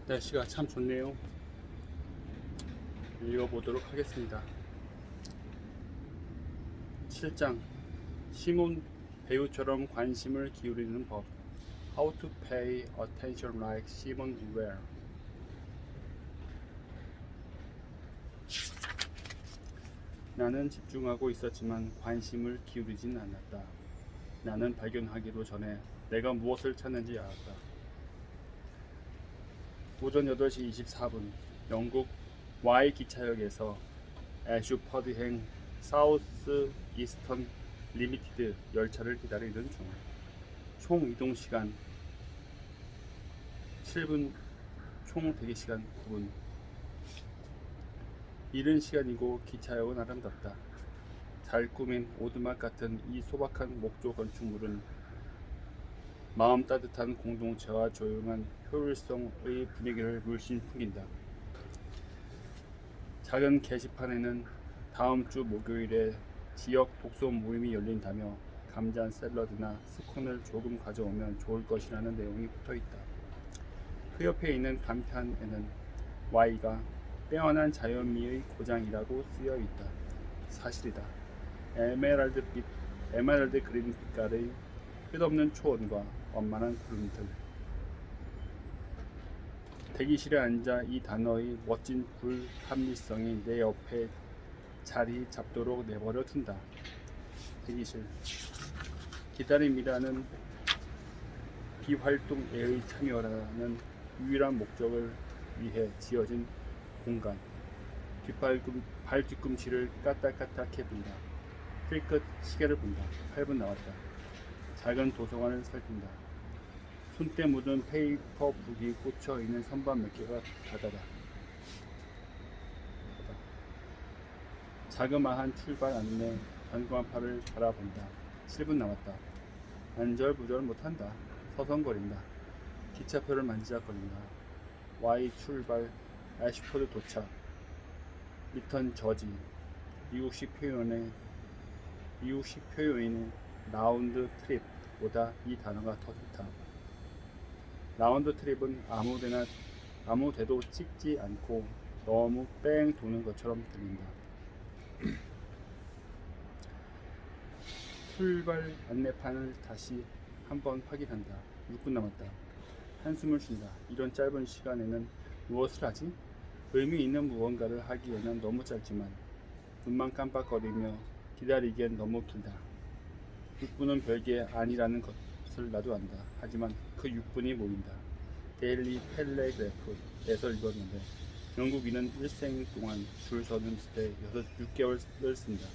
날씨가 참 좋네요. 읽어보도록 하겠습니다. 7장 시몬 배우처럼 관심을 기울이는 법. How to pay attention like Simon Weil. 나는 집중하고 있었지만 관심을 기울이진 않았다. 나는 발견하기도 전에 내가 무엇을 찾는지 알았다. 오전 8시 24분 영국 Y 기차역에서 애슈퍼드행 사우스 이스턴 리미티드 열차를 기다리는 중. 총 이동시간 7분, 총 대기시간 9분. 이른 시간이고 기차역은 아름답다. 잘 꾸민 오두막 같은 이 소박한 목조 건축물은 마음 따뜻한 공동체와 조용한 효율성의 분위기를 물씬 풍긴다. 작은 게시판에는 다음 주 목요일에 지역 독서 모임이 열린다며 감자 샐러드나 스콘을 조금 가져오면 좋을 것이라는 내용이 붙어있다. 그 옆에 있는 간판에는 Y가 빼어난 자연미의 고장이라고 쓰여있다. 사실이다. 에메랄드 그린 빛깔의 끝없는 초원과 완만한 구름들. 대기실에 앉아 이 단어의 멋진 불합리성이 내 옆에 자리 잡도록 내버려 둔다. 대기실. 기다림이라는 비활동애의 참여라는 유일한 목적을 위해 지어진 공간. 발 뒤꿈치를 까딱까딱 해본다. 힐끗 시계를 본다. 8분 나왔다. 작은 도서관을 살핀다. 손때 묻은 페이퍼 북이 꽂혀 있는 선반 몇 개가 다다다. 자그마한 출발 안내 전광판을 바라본다. 7분 남았다. 안절부절 못한다. 서성거린다. 기차표를 만지작거린다. Y 출발, 애쉬포드 도착. 리턴 저지. 미국식 표현의 라운드 트립보다 이 단어가 더 좋다. 라운드 트립은 아무데도 찍지 않고 너무 뺑 도는 것처럼 들린다. 출발 안내판을 다시 한번 확인한다. 6분 남았다. 한숨을 쉰다. 이런 짧은 시간에는 무엇을 하지? 의미 있는 무언가를 하기에는 너무 짧지만 눈만 깜빡거리며 기다리기엔 너무 길다. 6분은 별게 아니라는 것을 나도 안다. 하지만 그 6분이 모인다. 데일리 텔레그래프에서 읽었는데 영국인은 일생 동안 줄 서는 때 6개월을 쓴다.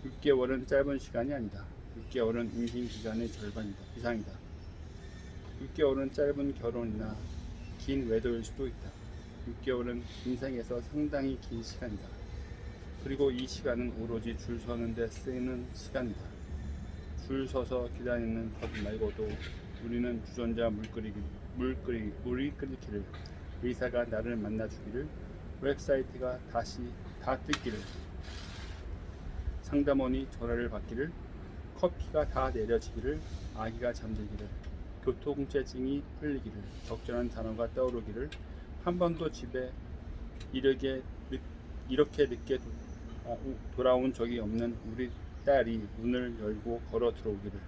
6개월은 짧은 시간이 아니다. 6개월은 임신 기간의 절반이다. 이상이다. 6개월은 짧은 결혼이나 긴 외도일 수도 있다. 6개월은 인생에서 상당히 긴 시간이다. 그리고 이 시간은 오로지 줄 서는 데 쓰이는 시간이다. 줄 서서 기다리는 것 말고도 우리는 주전자 물이 끓기를, 의사가 나를 만나주기를, 웹사이트가 다시 다 뜨기를, 상담원이 전화를 받기를, 커피가 다 내려지기를, 아기가 잠들기를, 교통체증이 풀리기를, 적절한 단어가 떠오르기를, 한 번도 집에 이렇게 늦게 돌아온 적이 없는 우리 딸이 문을 열고 걸어 들어오기를,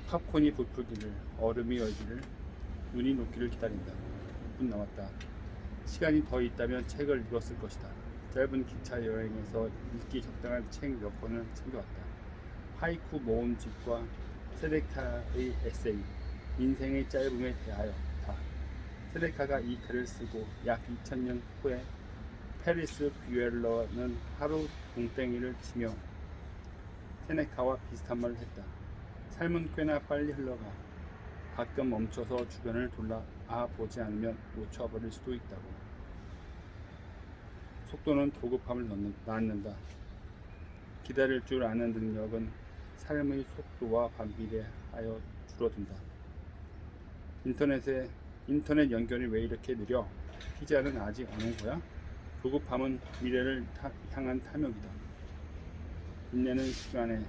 팝콘이 부풀기를, 얼음이 열기를, 눈이 녹기를 기다린다. 6분 남았다. 시간이 더 있다면 책을 읽었을 것이다. 짧은 기차 여행에서 읽기 적당한 책 몇 권을 챙겨왔다. 하이쿠 모음집과 세데카의 에세이, 인생의 짧음에 대하여 다. 세데카가 이 글을 쓰고 약 2000년 후에 페리스 뷰엘러는 하루 동땡이를 치며 세네카와 비슷한 말을 했다. 삶은 꽤나 빨리 흘러가. 가끔 멈춰서 주변을 돌아보지 않으면 놓쳐버릴 수도 있다고. 속도는 도급함을 낳는다. 기다릴 줄 아는 능력은 삶의 속도와 반비례하여 줄어든다. 인터넷 연결이 왜 이렇게 느려? 피자는 아직 안 온 거야? 조급함은 미래를 향한 탐욕이다. 인내는 시간에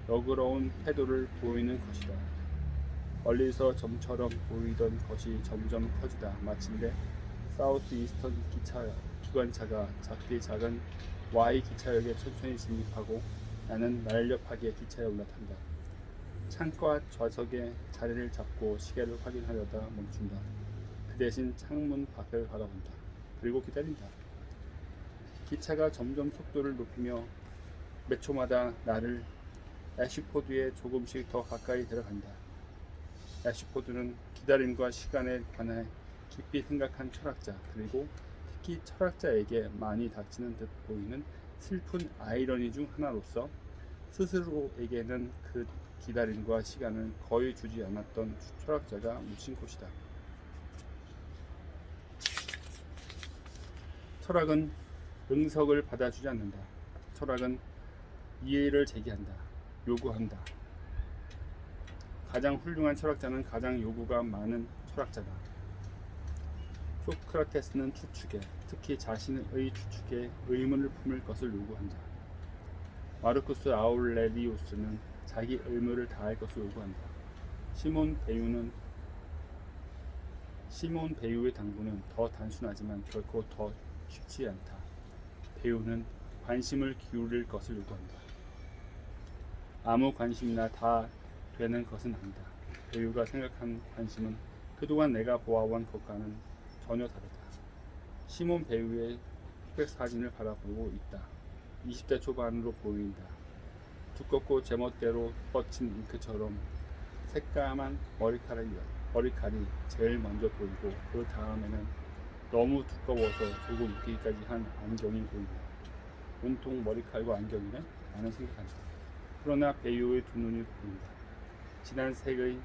너그러운 태도를 보이는 것이다. 멀리서 점처럼 보이던 것이 점점 커지다 마침내 사우스 이스턴 기관차가 작디 작은 Y 기차역에 천천히 진입하고 나는 날렵하게 기차에 올라탄다. 창가 좌석에 자리를 잡고 시계를 확인하려다 멈춘다. 그 대신 창문 밖을 바라본다. 그리고 기다린다. 기차가 점점 속도를 높이며 몇 초마다 나를 애쉬포드에 조금씩 더 가까이 데려간다. 애쉬포드는 기다림과 시간에 관해 깊이 생각한 철학자, 그리고 특히 철학자에게 많이 닥치는 듯 보이는 슬픈 아이러니 중 하나로서 스스로에게는 그 기다림과 시간을 거의 주지 않았던 철학자가 묻힌 곳이다. 철학은 응석을 받아주지 않는다. 철학은 이해를 제기한다. 요구한다. 가장 훌륭한 철학자는 가장 요구가 많은 철학자다. 소크라테스는 추측에, 특히 자신의 추측에 의문을 품을 것을 요구한다. 마르쿠스 아울레리우스는 자기 의무를 다할 것을 요구한다. 시몬 베유의 당부는 더 단순하지만 결코 더 쉽지 않다. 베유는 관심을 기울일 것을 요구한다. 아무 관심이나 다 되는 것은 아니다. 베유가 생각한 관심은 그동안 내가 보아온 것과는 전혀 다르다. 시몬 베유의 흑백 사진을 바라보고 있다. 20대 초반으로 보인다. 두껍고 제멋대로 뻗친 잉크처럼 새까만 머리칼이 제일 먼저 보이고 그 다음에는 너무 두꺼워서 조금 웃기기까지 한 안경이 보인다. 온통 머리칼과 안경이네? 라는 생각한다. 그러나 베유의 두 눈이 보인다. 진한 색의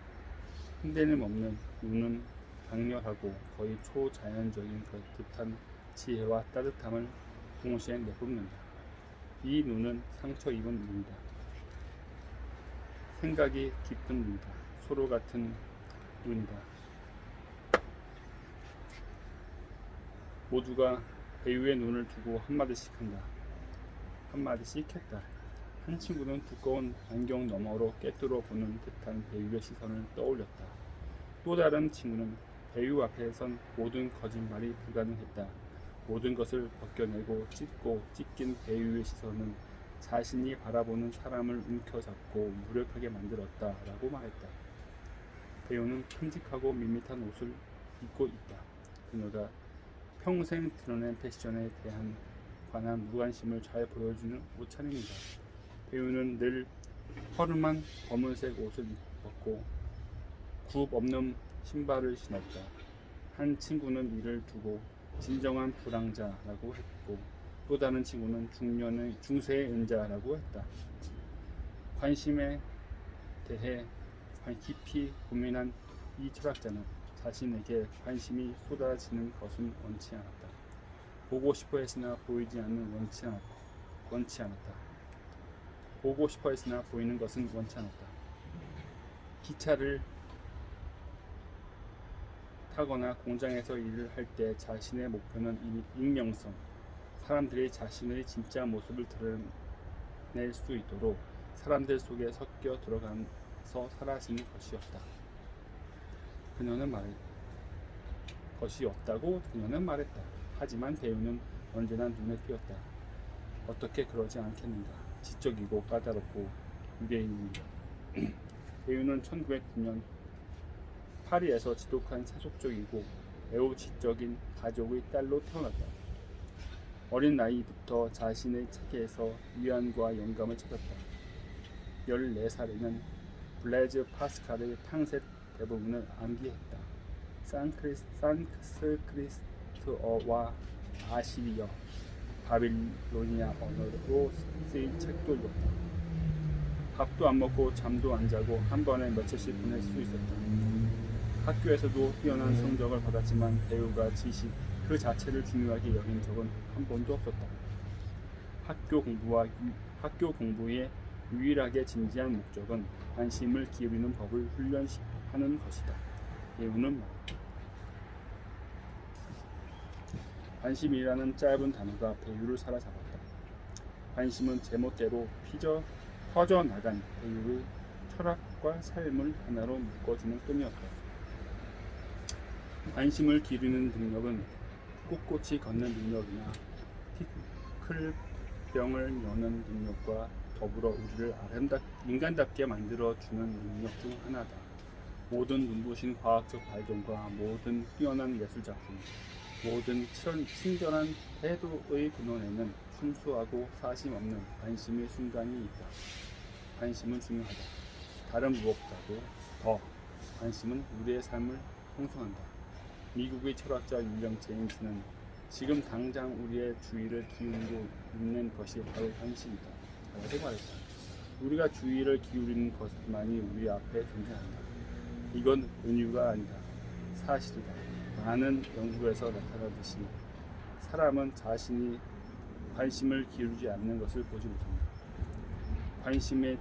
흔들림 없는 눈은 강렬하고 거의 초자연적인 듯한 지혜와 따뜻함을 동시에 내뿜는다. 이 눈은 상처 입은 눈이다. 생각이 깊은 눈이다. 소로 같은 눈이다. 모두가 배우의 눈을 두고 한마디씩 한다. 한마디씩 했다. 한 친구는 두꺼운 안경 너머로 꿰뚫어 보는 듯한 배우의 시선을 떠올렸다. 또 다른 친구는 배우 앞에 선 모든 거짓말이 불가능했다. 모든 것을 벗겨내고 찢긴 배우의 시선은 자신이 바라보는 사람을 움켜잡고 무력하게 만들었다 라고 말했다. 배우는 큼직하고 밋밋한 옷을 입고 있다. 그녀가 평생 드러낸 패션에 대한 관한 무관심을 잘 보여주는 옷차림이다. 배우는 늘 허름한 검은색 옷을 입었고 굽 없는 신발을 신었다. 한 친구는 이를 두고 진정한 불황자라고 했고 또 다른 친구는 중세의 은자라고 했다. 관심에 대해 깊이 고민한 이 철학자는 자신에게 관심이 쏟아지는 것은 원치 않았다. 보고 싶어 했으나 보이지 않는 원치 않았다. 보고 싶어 했으나 보이는 것은 원치 않았다. 기차를 타거나 공장에서 일을 할 때 자신의 목표는 익명성, 사람들이 자신의 진짜 모습을 드러낼 수 있도록 사람들 속에 섞여 들어가서 사라지는 것이었다. 그녀는 말했다. 하지만 배우는 언제나 눈에 띄었다. 어떻게 그러지 않겠는가. 지적이고 까다롭고 유대인이다. 배우는 1909년 파리에서 지독한 세속적이고 매우 지적인 가족의 딸로 태어났다. 어린 나이부터 자신의 체계에서 위안과 영감을 찾았다. 14살에는 블레즈 파스칼의 탕색 대부분을 암기했다. 산크스 크리스트어와 아시리어, 바빌로니아 언어로 쓰인 책도 읽었다. 밥도 안 먹고 잠도 안 자고 한 번에 며칠씩 보낼 수 있었다. 학교에서도 뛰어난 성적을 받았지만 배우가 지식 그 자체를 중요하게 여긴 적은 한 번도 없었다. 학교 공부의 유일하게 진지한 목적은 관심을 기울이는 법을 훈련하는 것이다. 배우는 말했다. 관심이라는 짧은 단어가 배우를 사로잡았다. 관심은 제멋대로 퍼져나간 배우의 철학 생각과 삶을 하나로 묶어주는 끈이었다. 관심을 기르는 능력은 꿋꿋이 걷는 능력이나 티끌병을 여는 능력과 더불어 우리를 인간답게 만들어주는 능력 중 하나다. 모든 눈부신 과학적 발견과 모든 뛰어난 예술작품, 모든 친절한 태도의 근원에는 순수하고 사심 없는 관심의 순간이 있다. 관심은 중요하다. 다른 무엇보다도 더 관심은 우리의 삶을 형성한다. 미국의 철학자 윌리엄 제임스는 지금 당장 우리의 주의를 기울이고 있는 것이 바로 현실이다 라고 말했다. 우리가 주의를 기울이는 것만이 우리 앞에 존재한다. 이건 은유가 아니다. 사실이다. 많은 연구에서 나타나듯이 사람은 자신이 관심을 기울이지 않는 것을 보지 못한다. 관심의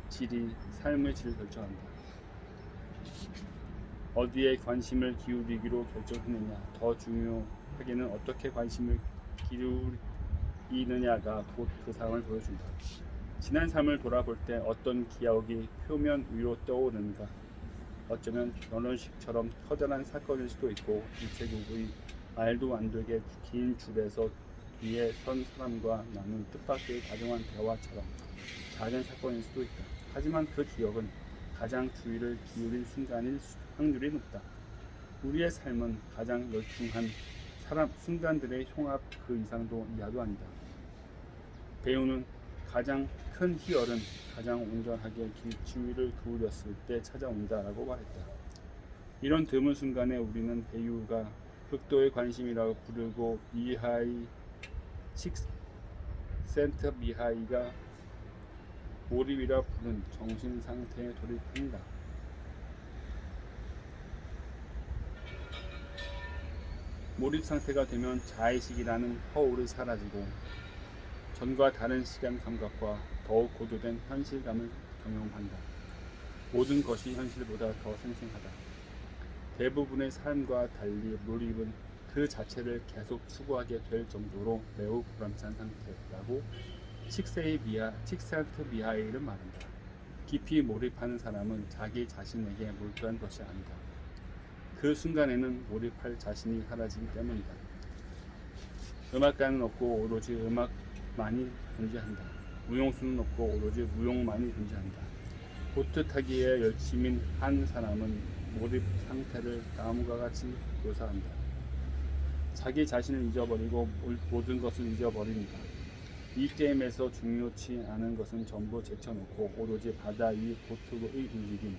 질이 삶의 질을 결정한다. 어디에 관심을 기울이기로 결정했느냐, 더 중요하게는 어떻게 관심을 기울이느냐가 곧 그 삶을 보여준다. 지난 삶을 돌아볼 때 어떤 기억이 표면 위로 떠오르는가? 어쩌면 결혼식처럼 커다란 사건일 수도 있고 우체국의 말도 안 되게 긴 줄에서 뒤에 선 사람과 나눈 뜻밖의 다정한 대화처럼 작은 사건일 수도 있다. 하지만 그 기억은 가장 주의를 기울인 순간일 확률이 높다. 우리의 삶은 가장 열중한 순간들의 종합 그 이상도 이하도 아니다. 배우는 가장 큰 희열은 가장 온전하게 주의를 기울였을 때 찾아온다라고 말했다. 이런 드문 순간에 우리는 배우가 극도의 관심이라고 부르고 미하이 식센트 미하이가 몰입이라 부른 정신 상태에 돌입합니다. 몰입 상태가 되면 자의식이라는 허울이 사라지고 전과 다른 시간 감각과 더욱 고조된 현실감을 경험한다. 모든 것이 현실보다 더 생생하다. 대부분의 삶과 달리 몰입은 그 자체를 계속 추구하게 될 정도로 매우 불안찬 상태라고 칙센트 미하일은 말한다. 깊이 몰입하는 사람은 자기 자신에게 몰두한 것이 아니다. 그 순간에는 몰입할 자신이 사라지기 때문이다. 음악가는 없고 오로지 음악만이 존재한다. 무용수는 없고 오로지 무용만이 존재한다. 보트 타기에 열심인 한 사람은 몰입 상태를 다음과 같이 묘사한다. 자기 자신을 잊어버리고 모든 것을 잊어버립니다. 이 게임에서 중요치 않은 것은 전부 제쳐놓고 오로지 바다 위 보트의 움직임,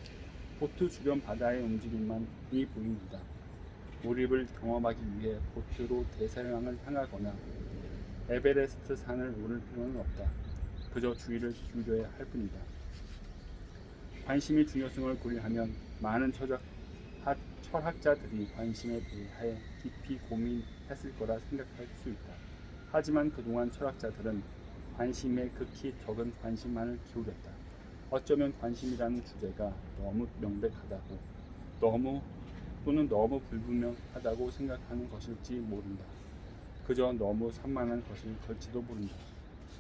보트 주변 바다의 움직임만이 보입니다. 몰입을 경험하기 위해 보트로 대서양을 향하거나 에베레스트 산을 오를 필요는 없다. 그저 주의를 기울여야 할 뿐이다. 관심의 중요성을 고려하면 많은 철학자들이 관심에 대해 깊이 고민했을 거라 생각할 수 있다. 하지만 그동안 철학자들은 관심에 극히 적은 관심만을 기울였다. 어쩌면 관심이라는 주제가 너무 명백하다고 또는 너무 불분명하다고 생각하는 것일지 모른다. 그저 너무 산만한 것일 걸지도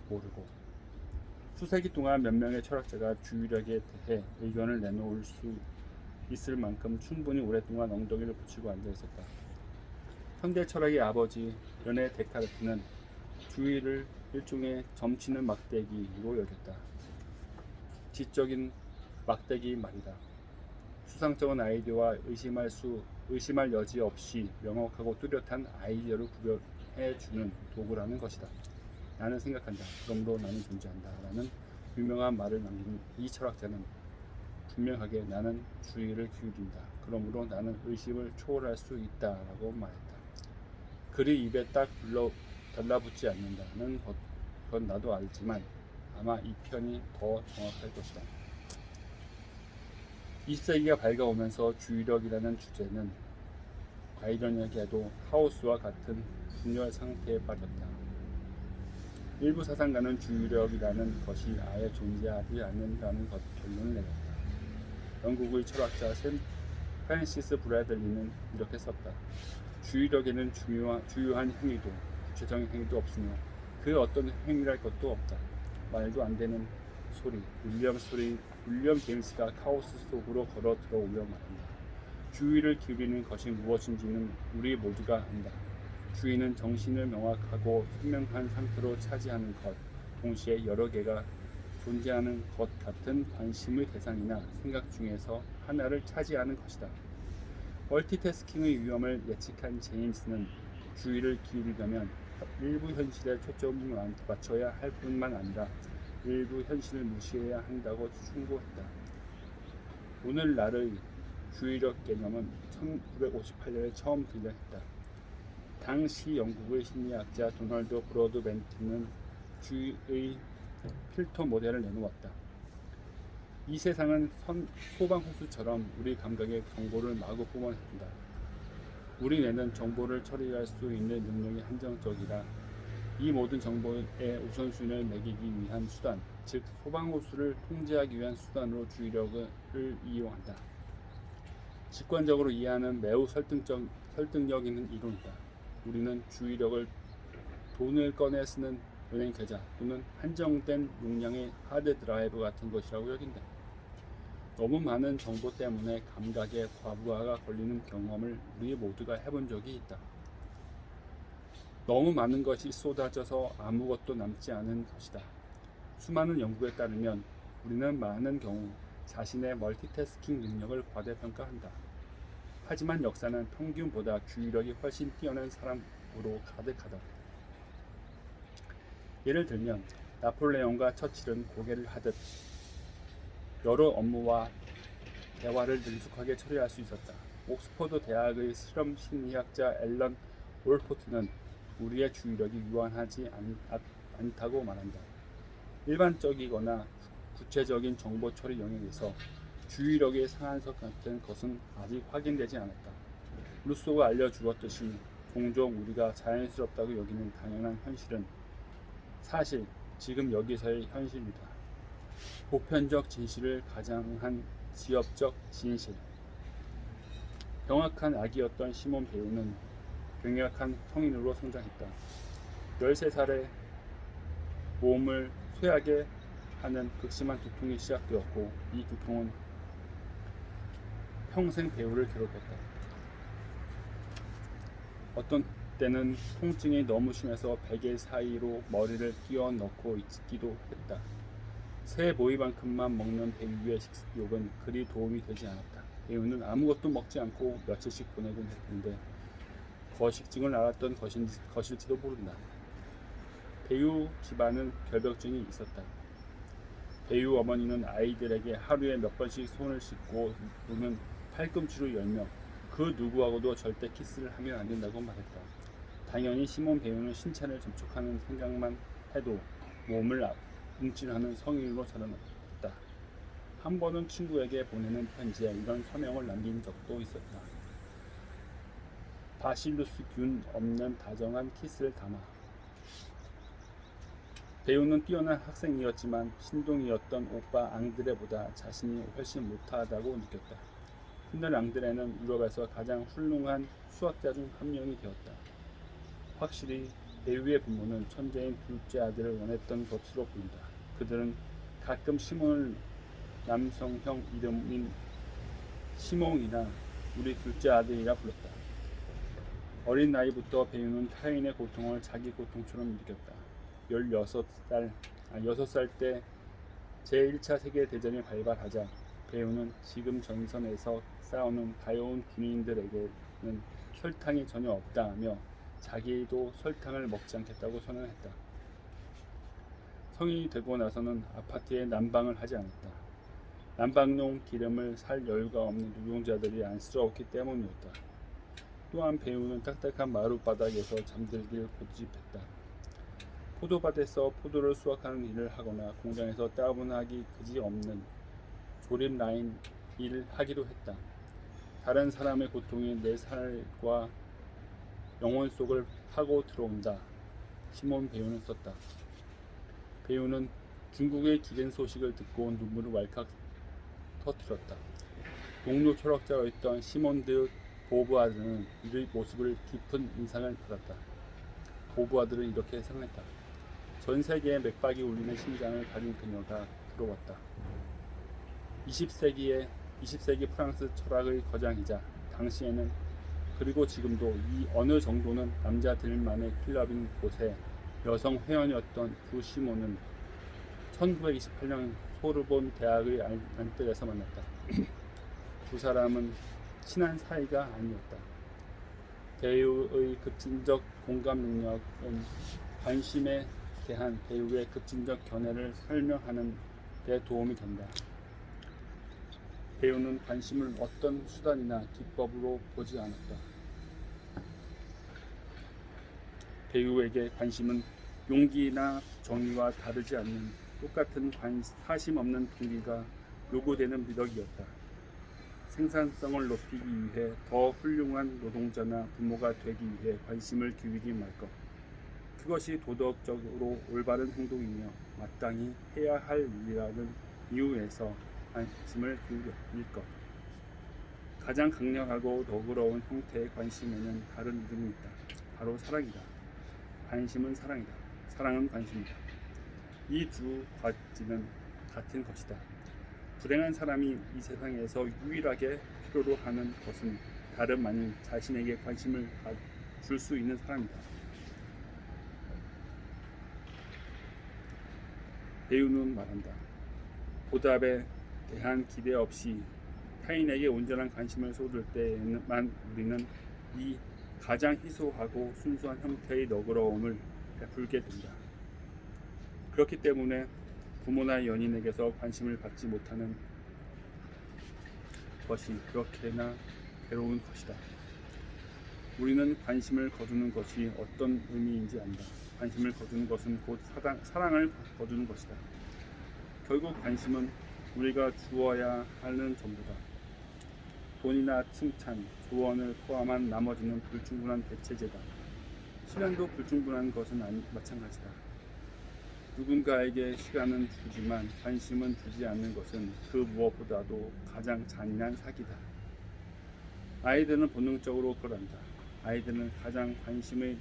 모르고 수세기 동안 몇 명의 철학자가 주의력에 대해 의견을 내놓을 수 있을 만큼 충분히 오랫동안 엉덩이를 붙이고 앉아 있었다. 현대 철학의 아버지 르네 데카르트는 주의를 일종의 점치는 막대기로 여겼다. 지적인 막대기 말이다. 수상적인 아이디어와 의심할 여지 없이 명확하고 뚜렷한 아이디어를 구별해주는 도구라는 것이다. 나는 생각한다. 그러므로 나는 존재한다. 라는 유명한 말을 남긴 이 철학자는 분명하게 나는 주의를 기울인다. 그러므로 나는 의심을 초월할 수 있다. 라고 말했다. 글이 입에 딱 달라붙지 않는다는 건 나도 알지만 아마 이 편이 더 정확할 것이다. 20세기가 밝아오면서 주의력이라는 주제는 아이러니하게도 하우스와 같은 분열 상태에 빠졌다. 일부 사상가는 주의력이라는 것이 아예 존재하지 않는다는 결론을 내렸다. 영국의 철학자 프랜시스 브래들리는 이렇게 썼다. 주의력에는 주요한 행위도 구체적인 행위도 없으며 그 어떤 행위랄 것도 없다. 말도 안 되는 소리, 윌리엄 윌리엄 제임스가 카오스 속으로 걸어 들어오며 말한다. 주의를 기울이는 것이 무엇인지는 우리 모두가 안다. 주의는 정신을 명확하고 선명한 상태로 차지하는 것, 동시에 여러 개가 존재하는 것 같은 관심의 대상이나 생각 중에서 하나를 차지하는 것이다. 멀티태스킹의 위험을 예측한 제임스는 주의를 기울이려면 일부 현실에 초점을 맞춰야 할 뿐만 아니라 일부 현실을 무시해야 한다고 충고했다. 오늘날의 주의력 개념은 1958년에 처음 등장했다. 당시 영국의 심리학자 도널드 브로드벤트는 주의의 필터 모델을 내놓았다. 이 세상은 소방호수처럼 우리 감각의 정보를 마구 뿜어낸다. 우리 뇌는 정보를 처리할 수 있는 능력이 한정적이라 이 모든 정보의 우선순위를 매기기 위한 수단, 즉 소방호수를 통제하기 위한 수단으로 주의력을 이용한다. 직관적으로 이해하는 매우 설득력 있는 이론이다. 우리는 주의력을 돈을 꺼내 쓰는 은행 계좌 또는 한정된 용량의 하드 드라이브 같은 것이라고 여긴다. 너무 많은 정보 때문에 감각에 과부하가 걸리는 경험을 우리 모두가 해본 적이 있다. 너무 많은 것이 쏟아져서 아무것도 남지 않은 것이다. 수많은 연구에 따르면 우리는 많은 경우 자신의 멀티태스킹 능력을 과대평가한다. 하지만 역사는 평균보다 주의력이 훨씬 뛰어난 사람으로 가득하다. 예를 들면 나폴레옹과 처칠은 고개를 하듯 여러 업무와 대화를 능숙하게 처리할 수 있었다. 옥스퍼드 대학의 실험 심리학자 앨런 올포트는 우리의 주의력이 유한하지 않다고 말한다. 일반적이거나 구체적인 정보 처리 영역에서 주의력의 상한선 같은 것은 아직 확인되지 않았다. 루소가 알려주었듯이 종종 우리가 자연스럽다고 여기는 당연한 현실은 사실 지금 여기서의 현실이다. 보편적 진실을 가장한 지엽적 진실. 병약한 아기였던 시몬 배우는 병약한 성인으로 성장했다. 13살에 몸을 쇠하게 하는 극심한 두통이 시작되었고 이 두통은 평생 배우를 괴롭혔다. 어떤 때는 통증이 너무 심해서 베개 사이로 머리를 끼워 넣고 있기도 했다. 새 모이만큼만 먹는 배우의 식욕은 그리 도움이 되지 않았다. 배우는 아무것도 먹지 않고 며칠씩 보내곤 했는데 거식증을 앓았던 것일지도 모른다. 배우 집안은 결벽증이 있었다. 배우 어머니는 아이들에게 하루에 몇 번씩 손을 씻고 눈은 팔꿈치로 열며 그 누구하고도 절대 키스를 하면 안 된다고 말했다. 당연히 시몬 배우는 신체를 접촉하는 생각만 해도 몸을 움찔하는 성인으로 자라났다. 한 번은 친구에게 보내는 편지에 이런 서명을 남긴 적도 있었다. 바실루스균 없는 다정한 키스를 담아. 배우는 뛰어난 학생이었지만 신동이었던 오빠 앙드레보다 자신이 훨씬 못하다고 느꼈다. 훗날 앙드레는 유럽에서 가장 훌륭한 수학자 중 한 명이 되었다. 확실히 배우의 부모는 천재인 둘째 아들을 원했던 것으로 보인다. 그들은 가끔 시몬을 남성형 이름인 시몽이나 우리 둘째 아들이라 불렀다. 어린 나이부터 배우는 타인의 고통을 자기 고통처럼 느꼈다. 6살 때 제1차 세계대전이 발발하자 배우는 지금 전선에서 싸우는 가여운 군인들에게는 설탕이 전혀 없다 하며 자기도 설탕을 먹지 않겠다고 선언했다. 성인이 되고 나서는 아파트에 난방을 하지 않았다. 난방용 기름을 살 여유가 없는 노동자들이 안쓰러웠기 때문이었다. 또한 배우는 딱딱한 마룻바닥에서 잠들길 고집했다. 포도밭에서 포도를 수확하는 일을 하거나 공장에서 따분하기 그지없는 조립 라인 일을 하기도 했다. 다른 사람의 고통이 내 살과 영혼 속을 파고 들어온다. 시몬 배우는 썼다. 배우는 중국의 기근 소식을 듣고 눈물을 왈칵 터뜨렸다. 동료 철학자였던 시몬드 보부아르는 이의 모습을 깊은 인상을 받았다. 보부아르는 이렇게 생각했다. 전 세계에 맥박이 울리는 심장을 가진 그녀가 들어왔다. 20세기 프랑스 철학의 거장이자 당시에는 그리고 지금도 이 어느 정도는 남자들만의 클럽인 곳에 여성 회원이었던 두 시몬은 1928년 소르본 대학의 안뜰에서 만났다. 두 사람은 친한 사이가 아니었다. 배우의 급진적 공감 능력은 관심에 대한 배우의 급진적 견해를 설명하는 데 도움이 된다. 배우는 관심을 어떤 수단이나 기법으로 보지 않았다. 배우에게 관심은 용기나 정의와 다르지 않는 똑같은 사심 없는 동기가 요구되는 미덕이었다. 생산성을 높이기 위해 더 훌륭한 노동자나 부모가 되기 위해 관심을 기울이기 말 것. 그것이 도덕적으로 올바른 행동이며 마땅히 해야 할 일이라는 이유에서 관심을 기울일 것. 가장 강력하고 너그러운 형태의 관심에는 다른 이름이 있다. 바로 사랑이다. 관심은 사랑이다. 사랑은 관심이다. 이 두 가지는 같은 것이다. 불행한 사람이 이 세상에서 유일하게 필요로 하는 것은 다름 아닌 자신에게 관심을 줄 수 있는 사람이다. 배우는 말한다. 보답에 대한 기대 없이 타인에게 온전한 관심을 쏟을 때에만 우리는 이 가장 희소하고 순수한 형태의 너그러움을 베풀게 된다. 그렇기 때문에 부모나 연인에게서 관심을 받지 못하는 것이 그렇게나 괴로운 것이다. 우리는 관심을 거두는 것이 어떤 의미인지 안다. 관심을 거두는 것은 곧 사랑을 거두는 것이다. 결국 관심은 우리가 주어야 하는 전부다. 돈이나 칭찬, 조언을 포함한 나머지는 불충분한 대체제다. 시간도 불충분한 것은 마찬가지다. 누군가에게 시간은 주지만 관심은 주지 않는 것은 그 무엇보다도 가장 잔인한 사기다. 아이들은 본능적으로 그런다. 아이들은 가장 관심의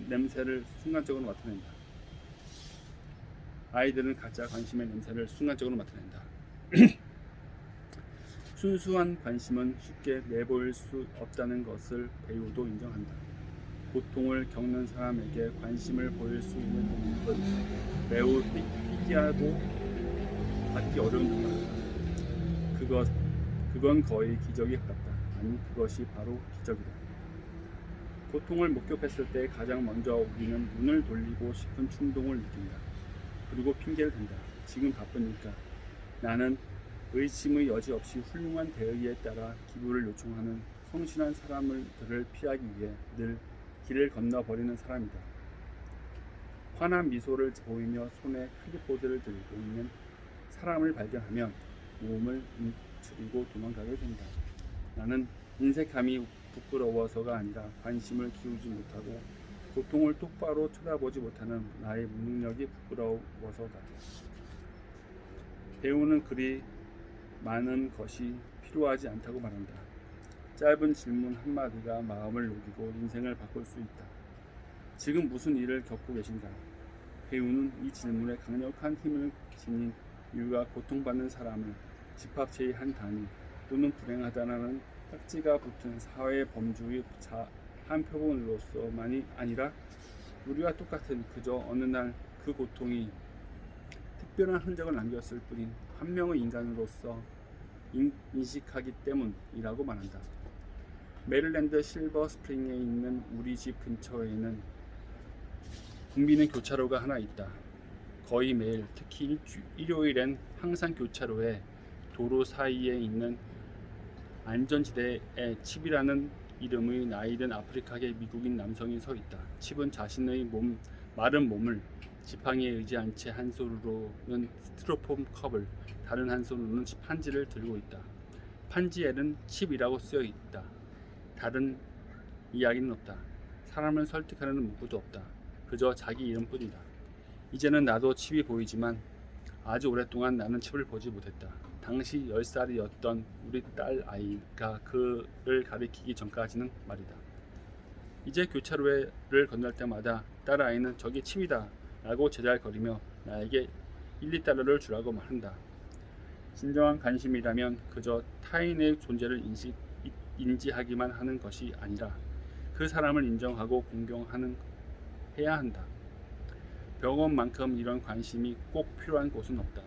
냄새를 순간적으로 맡아낸다. 아이들은 가짜 관심의 냄새를 순간적으로 맡아낸다. 순수한 관심은 쉽게 내보일 수 없다는 것을 배우도 인정한다. 고통을 겪는 사람에게 관심을 보일 수 있는 능력은 매우 희귀하고 받기 어려운 능력이다. 그건 거의 기적에 가깝다. 아니, 그것이 바로 기적이다. 고통을 목격했을 때 가장 먼저 우리는 눈을 돌리고 싶은 충동을 느낀다. 그리고 핑계를 댄다. 지금 바쁘니까. 나는 의심의 여지 없이 훌륭한 대의에 따라 기부를 요청하는 성실한 사람들을 피하기 위해 늘 길을 건너버리는 사람이다. 환한 미소를 보이며 손에 클립보드를 들고 있는 사람을 발견하면 몸을 움츠리고 도망가게 된다. 나는 인색함이 부끄러워서가 아니라 관심을 기울이지 못하고 고통을 똑바로 쳐다보지 못하는 나의 무능력이 부끄러워서다. 배우는 그리 많은 것이 필요하지 않다고 말한다. 짧은 질문 한마디가 마음을 녹이고 인생을 바꿀 수 있다. 지금 무슨 일을 겪고 계신가? 배우는 이 질문에 강력한 힘을 지닌 이유가 고통받는 사람을 집합체의 한 단위 또는 불행하다는 딱지가 붙은 사회 범주의 한 표본으로서만이 아니라 우리와 똑같은 그저 어느 날 그 고통이 특별한 흔적을 남겼을 뿐인 한 명의 인간으로서 인식하기 때문이라고 말한다. 메릴랜드 실버 스프링에 있는 우리 집 근처에는 붐비는 교차로가 하나 있다. 거의 매일, 특히 일요일엔 항상 교차로에 도로 사이에 있는 안전지대에 칩이라는 이름의 나이든 아프리카계 미국인 남성이 서 있다. 칩은 자신의 마른 몸을 지팡이에 의지한 채 한 손으로는 스티로폼 컵을, 다른 한 손으로는 판지를 들고 있다. 판지에는 칩이라고 쓰여 있다. 다른 이야기는 없다. 사람을 설득하는 문구도 없다. 그저 자기 이름뿐이다. 이제는 나도 칩이 보이지만 아주 오랫동안 나는 칩을 보지 못했다. 당시 10살이었던 우리 딸 아이가 그를 가리키기 전까지는 말이다. 이제 교차로를 건널 때마다 딸 아이는 저기 칩이다 라고 제잘거리며 나에게 1, 2달러를 주라고 말한다. 진정한 관심이라면 그저 타인의 존재를 인지하기만 하는 것이 아니라 그 사람을 인정하고 공경하는 해야 한다. 병원만큼 이런 관심이 꼭 필요한 곳은 없다.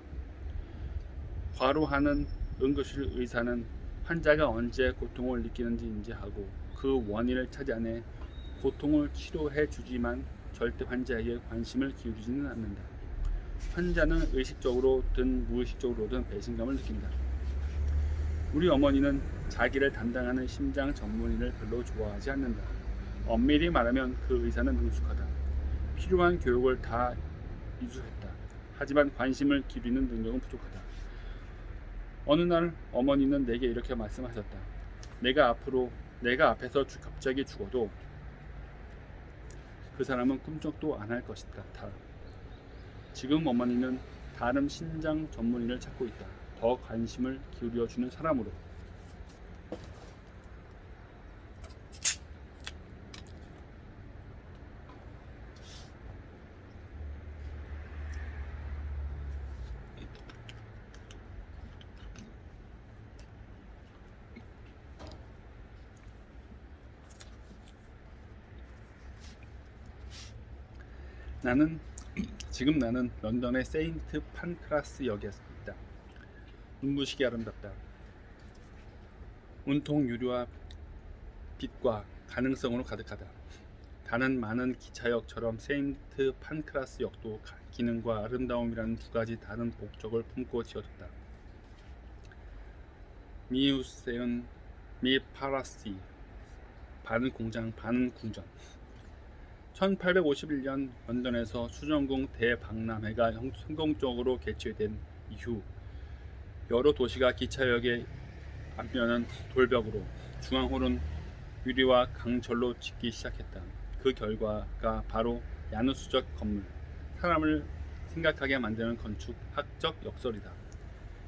과로하는 응급실 의사는 환자가 언제 고통을 느끼는지 인지하고 그 원인을 찾아내 고통을 치료해 주지만 절대 환자에게 관심을 기울이지는 않는다. 환자는 의식적으로든 무의식적으로든 배신감을 느낀다. 우리 어머니는 자기를 담당하는 심장 전문의를 별로 좋아하지 않는다. 엄밀히 말하면 그 의사는 능숙하다. 필요한 교육을 다 이수했다. 하지만 관심을 기울이는 능력은 부족하다. 어느 날 어머니는 내게 이렇게 말씀하셨다. 내가 앞에서 갑자기 죽어도 그 사람은 꿈쩍도 안 할 것이다. 지금 어머니는 다른 신장 전문의를 찾고 있다. 더 관심을 기울여주는 사람으로. 지금 나는 런던의 세인트 판크라스 역에 있다. 눈부시게 아름답다. 온통 유리와 빛과 가능성으로 가득하다. 다른 많은 기차역처럼 세인트 판크라스 역도 기능과 아름다움이라는 두 가지 다른 목적을 품고 지어졌다. 미우세은 미파라시, 반은 공장 반은 궁전. 1851년 런던에서 수정궁 대박람회가 성공적으로 개최된 이후 여러 도시가 기차역의 앞면은 돌벽으로, 중앙홀은 유리와 강철로 짓기 시작했다. 그 결과가 바로 야누스적 건물, 사람을 생각하게 만드는 건축학적 역설이다.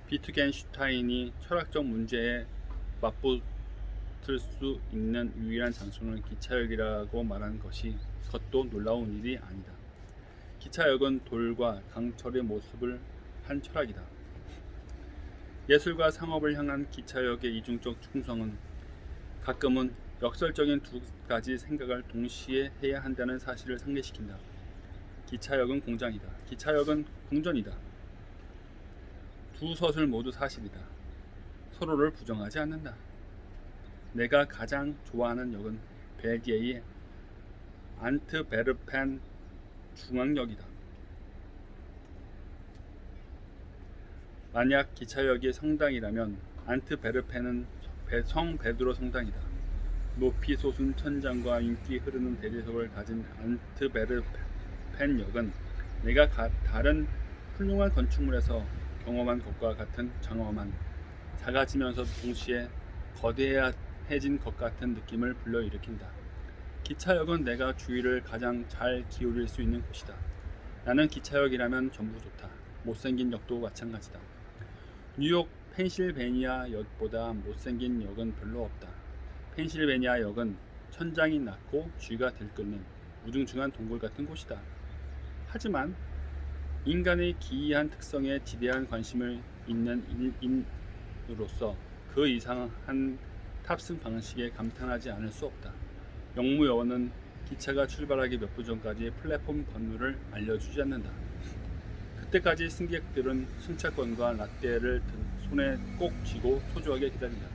비트겐슈타인이 철학적 문제에 맞붙을 수 있는 유일한 장소는 기차역이라고 말한 것도 놀라운 일이 아니다. 기차역은 돌과 강철의 모습을 한 철학이다. 예술과 상업을 향한 기차역의 이중적 충성은 가끔은 역설적인 두 가지 생각을 동시에 해야 한다는 사실을 상기시킨다. 기차역은 공장이다. 기차역은 궁전이다. 두 것을 모두 사실이다. 서로를 부정하지 않는다. 내가 가장 좋아하는 역은 벨기에의 안트베르펜 중앙역이다. 만약 기차역이 성당이라면 안트베르펜은 성 베드로 성당이다. 높이 솟은 천장과 윤기 흐르는 대리석을 가진 안트베르펜 역은 내가 다른 훌륭한 건축물에서 경험한 것과 같은 장엄한, 작아지면서 동시에 거대해진 것 같은 느낌을 불러일으킨다. 기차역은 내가 주의를 가장 잘 기울일 수 있는 곳이다. 나는 기차역이라면 전부 좋다. 못생긴 역도 마찬가지다. 뉴욕 펜실베니아 역보다 못생긴 역은 별로 없다. 펜실베니아 역은 천장이 낮고 쥐가 들끓는 우중충한 동굴 같은 곳이다. 하지만 인간의 기이한 특성에 지대한 관심을 있는 인으로서 그 이상한 탑승 방식에 감탄하지 않을 수 없다. 역무요원은 기차가 출발하기 몇 분 전까지 플랫폼 번호를 알려주지 않는다. 그때까지 승객들은 승차권과 라떼를 손에 꼭 쥐고 초조하게 기다린다.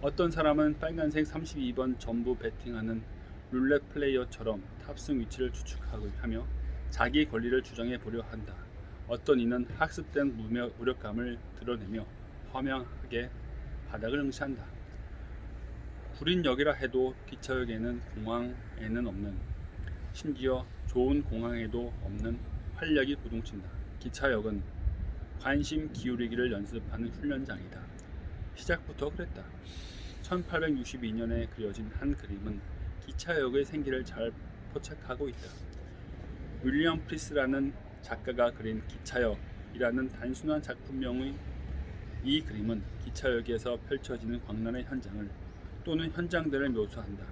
어떤 사람은 빨간색 32번 전부 배팅하는 룰렛 플레이어처럼 탑승 위치를 추측하며 자기 권리를 주장해 보려 한다. 어떤 이는 학습된 무력감을 드러내며 허망하게 바닥을 응시한다. 구린 역이라 해도 기차역에는 공항에는 없는, 심지어 좋은 공항에도 없는 활력이 고동친다. 기차역은 관심 기울이기를 연습하는 훈련장이다. 시작부터 그랬다. 1862년에 그려진 한 그림은 기차역의 생기를 잘 포착하고 있다. 윌리엄 프리스라는 작가가 그린 기차역이라는 단순한 작품명의 이 그림은 기차역에서 펼쳐지는 광란의 현장을 또는 현장들을 묘사한다.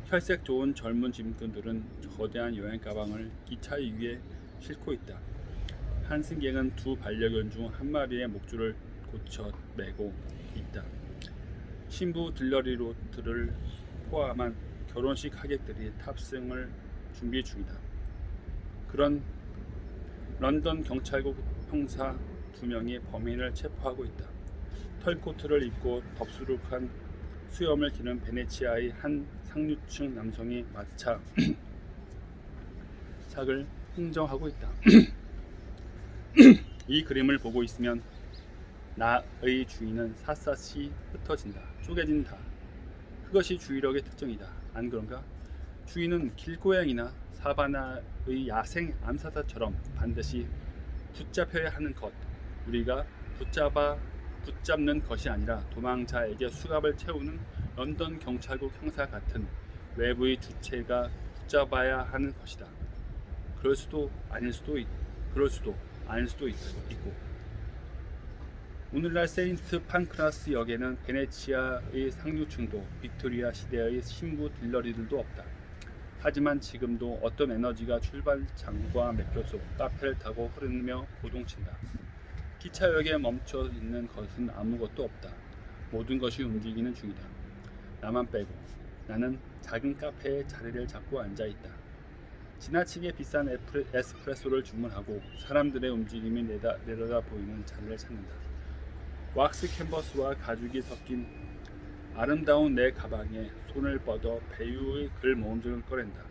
혈색 좋은 젊은 짐꾼들은 거대한 여행 가방을 기차 위에 싣고 있다. 한 승객은 두 반려견 중 한 마리의 목줄을 고쳐 매고 있다. 신부 들러리로들을 포함한 결혼식 하객들이 탑승을 준비 중이다. 그런 런던 경찰국 형사 2명이 범인을 체포하고 있다. 털코트를 입고 덥수룩한 수염을 기른 베네치아의 한 상류층 남성이 마차 착을 흥정하고 있다. 이 그림을 보고 있으면 나의 주인은 샅샅이 흩어진다. 쪼개진다. 그것이 주의력의 특징이다. 안 그런가? 주인은 길고양이나 사바나의 야생 암사자처럼 반드시 붙잡혀야 하는 것, 우리가 붙잡는 것이 아니라 도망자에게 수갑을 채우는 런던 경찰국 형사 같은 외부의 주체가 붙잡아야 하는 것이다. 그럴 수도 아닐 수도 있고. 오늘날 세인트 판크라스 역에는 베네치아의 상류층도 빅토리아 시대의 신부 딜러리들도 없다. 하지만 지금도 어떤 에너지가 출발장과 매표소, 카페를 타고 흐르며 고동친다. 기차역에 멈춰 있는 것은 아무것도 없다. 모든 것이 움직이는 중이다. 나만 빼고. 나는 작은 카페에 자리를 잡고 앉아 있다. 지나치게 비싼 에스프레소를 주문하고 사람들의 움직임이 내려다 보이는 자리를 찾는다. 왁스 캔버스와 가죽이 섞인 아름다운 내 가방에 손을 뻗어 배우의 글 모음집을 꺼낸다.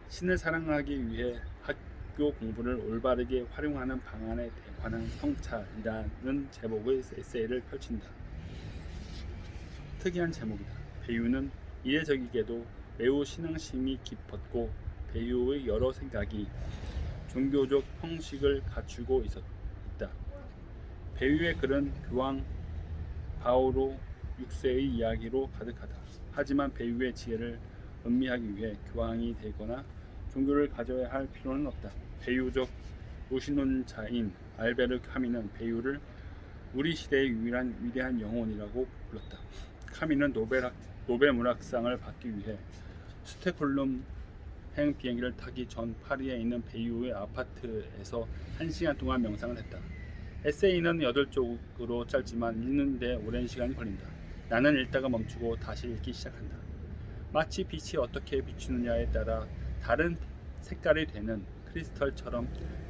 신을 사랑하기 위해 학교 공부를 올바르게 활용하는 방안에 관한 성찰이라는 제목의 에세이를 펼친다. 특이한 제목이다. 배우는 이례적이게도 매우 신앙심이 깊었고 배우의 여러 생각이 종교적 형식을 갖추고 있다. 배우의 글은 교황 바오로 6세의 이야기로 가득하다. 하지만 배우의 지혜를 음미하기 위해 교황이 되거나 종교를 가져야 할 필요는 없다. 배우적 무신론자인 알베르 카미는 배우를 우리 시대의 유일한 위대한 영혼이라고 불렀다. 카미는 노벨 문학상을 받기 위해 스톡홀름 행 비행기를 타기 전 파리에 있는 배우의 아파트에서 1시간 동안 명상을 했다. 에세이는 8쪽으로 짧지만 읽는데 오랜 시간이 걸린다. 나는 읽다가 멈추고 다시 읽기 시작한다. 마치 빛이 어떻게 비추느냐에 따라 다른 색깔이 되는 크리스털처럼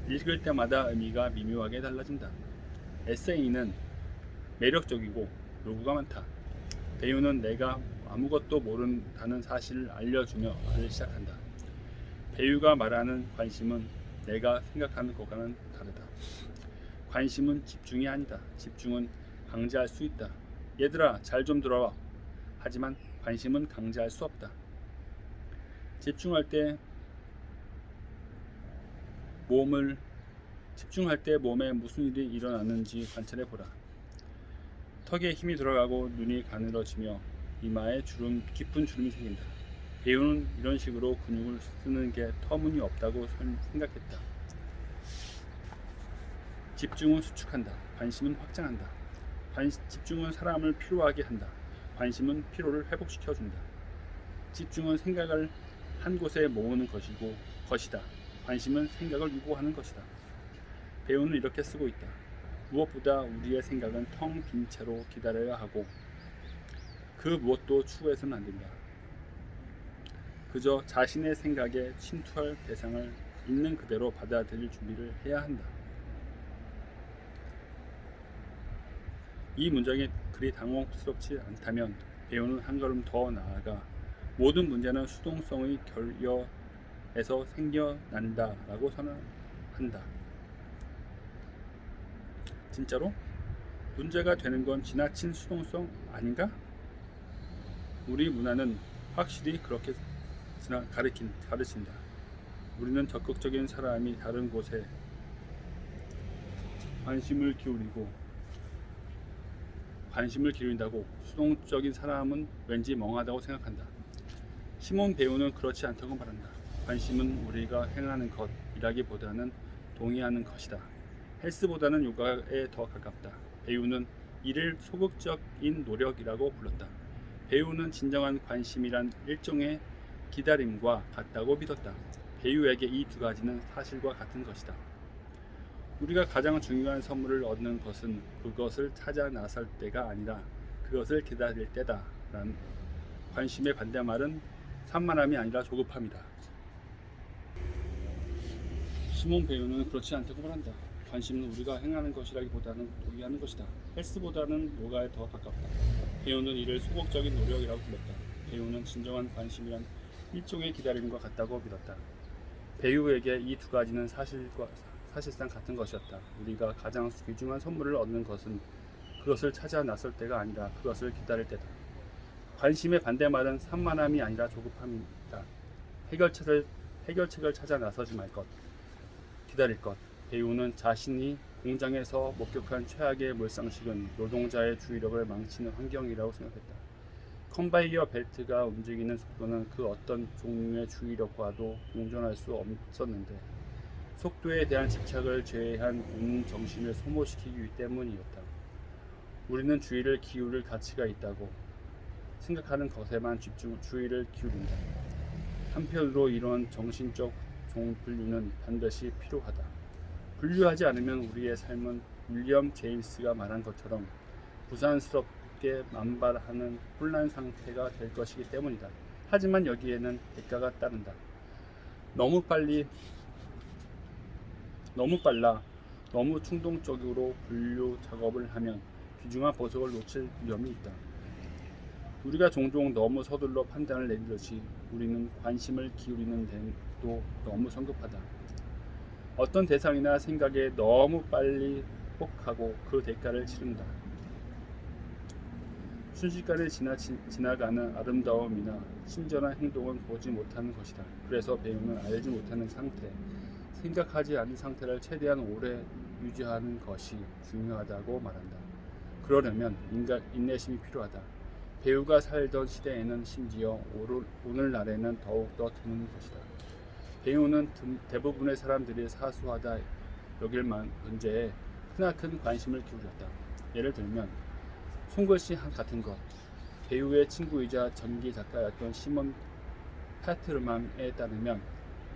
읽을 때마다 의미가 미묘하게 달라진다. 에세이는 매력적이고 요구가 많다. 배우는 내가 아무것도 모른다는 사실을 알려주며 말을 시작한다. 배우가 말하는 관심은 내가 생각하는 것과는 다르다. 관심은 집중이 아니다. 집중은 강제할 수 있다. 얘들아, 잘 좀 들어와. 하지만 관심은 강제할 수 없다. 집중할 때 몸에 무슨 일이 일어나는지 관찰해 보라. 턱에 힘이 들어가고 눈이 가늘어지며 이마에 깊은 주름이 생긴다. 배우는 이런 식으로 근육을 쓰는 게 터무니없다고 생각했다. 집중은 수축한다. 관심은 확장한다. 집중은 사람을 피로하게 한다. 관심은 피로를 회복시켜준다. 집중은 생각을 한 곳에 모으는 것이다. 관심은 생각을 유도하는 것이다. 배우는 이렇게 쓰고 있다. 무엇보다 우리의 생각은 텅 빈 채로 기다려야 하고 그 무엇도 추구해서는 안 된다. 그저 자신의 생각에 침투할 대상을 있는 그대로 받아들일 준비를 해야 한다. 이 문장이 그리 당혹스럽지 않다면 배우는 한 걸음 더 나아가 모든 문제는 수동성의 결여에서 생겨난다라고 선언한다. 진짜로? 문제가 되는 건 지나친 수동성 아닌가? 우리 문화는 확실히 그렇게 가르친다. 우리는 적극적인 사람이 다른 곳에 관심을 기울인다고 수동적인 사람은 왠지 멍하다고 생각한다. 시몬 배우는 그렇지 않다고 말한다. 관심은 우리가 행하는 것이라기보다는 동의하는 것이다. 헬스보다는 요가에 더 가깝다. 배우는 이를 소극적인 노력이라고 불렀다. 배우는 진정한 관심이란 일종의 기다림과 같다고 믿었다. 배우에게 이 두 가지는 사실과 같은 것이다. 우리가 가장 중요한 선물을 얻는 것은 그것을 찾아 나설 때가 아니라 그것을 기다릴 때다. 라는 관심의 반대말은 산만함이 아니라 조급함이다. 시몬 배우는 그렇지 않다고 말한다. 관심은 우리가 행하는 것이라기보다는 도리하는 것이다. 헬스보다는 요가에 더 가깝다. 배우는 이를 소극적인 노력이라고 불렀다. 배우는 진정한 관심이란 일종의 기다림과 같다고 믿었다. 배우에게 이 두 가지는 사실상 같은 것이었다. 우리가 가장 귀중한 선물을 얻는 것은 그것을 찾아 나설 때가 아니라 그것을 기다릴 때다. 관심의 반대말은 산만함이 아니라 조급함이다. 해결책을 찾아 나서지 말 것, 기다릴 것. 배우는 자신이 공장에서 목격한 최악의 몰상식은 노동자의 주의력을 망치는 환경이라고 생각했다. 컨베이어 벨트가 움직이는 속도는 그 어떤 종류의 주의력과도 공존할 수 없었는데 속도에 대한 집착을 제외한 온 정신을 소모시키기 때문이었다. 우리는 주의를 기울일 가치가 있다고 생각하는 것에만 주의를 기울인다. 한편으로 이런 정신적 종분류는 반드시 필요하다. 분류하지 않으면 우리의 삶은 윌리엄 제임스가 말한 것처럼 부산스럽게 만발하는 혼란 상태가 될 것이기 때문이다. 하지만 여기에는 대가가 따른다. 너무 빨라, 너무 충동적으로 분류 작업을 하면 귀중한 보석을 놓칠 위험이 있다. 우리가 종종 너무 서둘러 판단을 내리듯이 우리는 관심을 기울이는 데도 너무 성급하다. 어떤 대상이나 생각에 너무 빨리 혹하고 그 대가를 치른다. 순식간에 지나가는 아름다움이나 친절한 행동은 보지 못하는 것이다. 그래서 배우는 알지 못하는 상태, 생각하지 않은 상태를 최대한 오래 유지하는 것이 중요하다고 말한다. 그러려면 인내심이 필요하다. 배우가 살던 시대에는 심지어 오늘날에는 더욱더 드문 것이다. 배우는 대부분의 사람들이 사소하다 여길 문제에 크나큰 관심을 기울였다. 예를 들면 손글씨 같은 것. 배우의 친구이자 전기 작가였던 시몬 파트르만에 따르면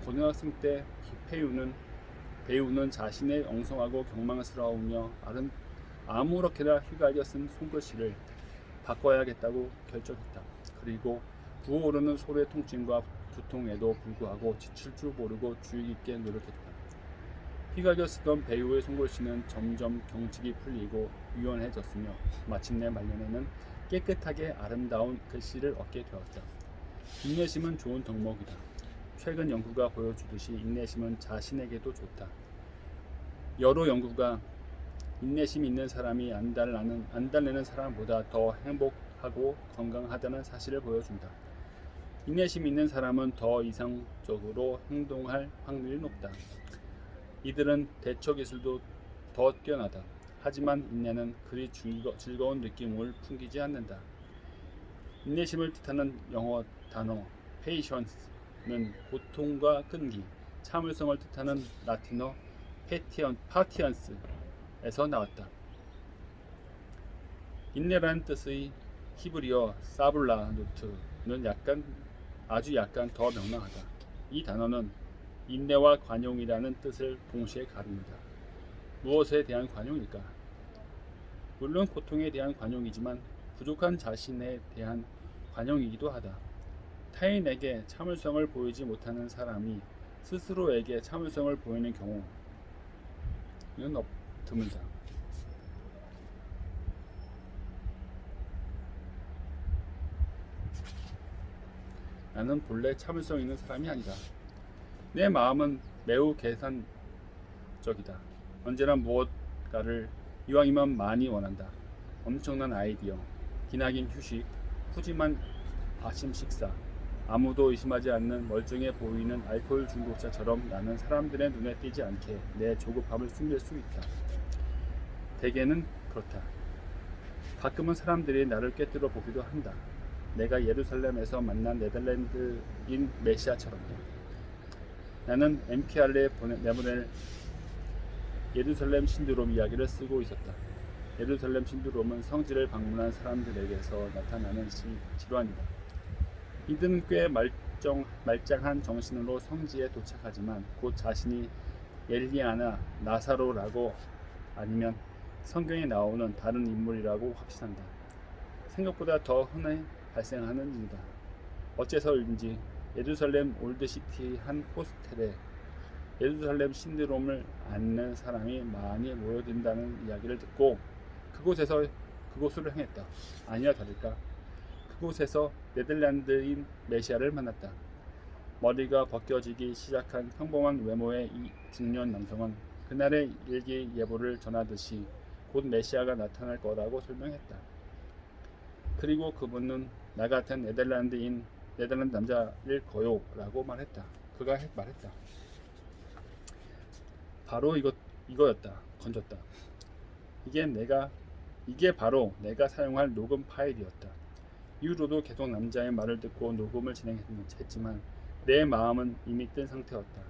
고등학생 때 배우는 자신의 엉성하고 경망스러우며 아무렇게나 휘갈겨 쓴 손글씨를 바꿔야겠다고 결정했다. 그리고 부어오르는 소의 통증과 두통에도 불구하고 지칠 줄 모르고 주의 깊게 노력했다. 휘갈겨 쓰던 배우의 손글씨는 점점 경직이 풀리고 유연해졌으며 마침내 말년에는 깨끗하게 아름다운 글씨를 얻게 되었다. 인내심은 좋은 덕목이다. 최근 연구가 보여주듯이 인내심은 자신에게도 좋다. 여러 연구가 인내심 있는 사람이 안달내는 사람보다 더 행복하고 건강하다는 사실을 보여준다. 인내심 있는 사람은 더 이상적으로 행동할 확률이 높다. 이들은 대처 기술도 더 뛰어나다. 하지만 인내는 그리 즐거운 느낌을 풍기지 않는다. 인내심을 뜻하는 영어 단어 patience는 고통과 끈기, 참을성을 뜻하는 라틴어 patience에서 나왔다. 인내라는 뜻의 히브리어 사블라누트는 아주 약간 더 명랑하다. 이 단어는 인내와 관용이라는 뜻을 동시에 가릅니다. 무엇에 대한 관용일까? 물론 고통에 대한 관용이지만 부족한 자신에 대한 관용이기도 하다. 타인에게 참을성을 보이지 못하는 사람이 스스로에게 참을성을 보이는 경우는 드물다. 나는 본래 참을성 있는 사람이 아니다. 내 마음은 매우 계산적이다. 언제나 무엇가를 이왕이면 많이 원한다. 엄청난 아이디어, 기나긴 휴식, 푸짐한 아침 식사, 아무도 의심하지 않는 멀쩡해 보이는 알코올 중독자처럼 나는 사람들의 눈에 띄지 않게 내 조급함을 숨길 수 있다. 대개는 그렇다. 가끔은 사람들이 나를 꿰뚫어 보기도 한다. 내가 예루살렘에서 만난 네덜란드인 메시아처럼. 나는 MKR에 내보낼 예루살렘 신드롬 이야기를 쓰고 있었다. 예루살렘 신드롬은 성지를 방문한 사람들에게서 나타나는 질환이다. 이들은 꽤 말짱한 정신으로 성지에 도착하지만 곧 자신이 엘리야나 나사로라고 아니면 성경에 나오는 다른 인물이라고 확신한다. 생각보다 더 흔히 발생하는 일이다. 어째서인지 예루살렘 올드시티 한 호스텔에 예루살렘 신드롬을 앓는 사람이 많이 모여든다는 이야기를 듣고 그곳으로 향했다. 아니나 다를까 그곳에서 네덜란드인 메시아를 만났다. 머리가 벗겨지기 시작한 평범한 외모의 이 중년 남성은 그날의 일기예보를 전하듯이 곧 메시아가 나타날 거라고 설명했다. 그리고 그분은 나 같은 네덜란드 남자일 거요 라고 말했다. 그가 말했다. 바로 이거였다. 건졌다. 이게 바로 내가 사용할 녹음 파일이었다. 이후로도 계속 남자의 말을 듣고 녹음을 진행했지만 내 마음은 이미 뜬 상태였다.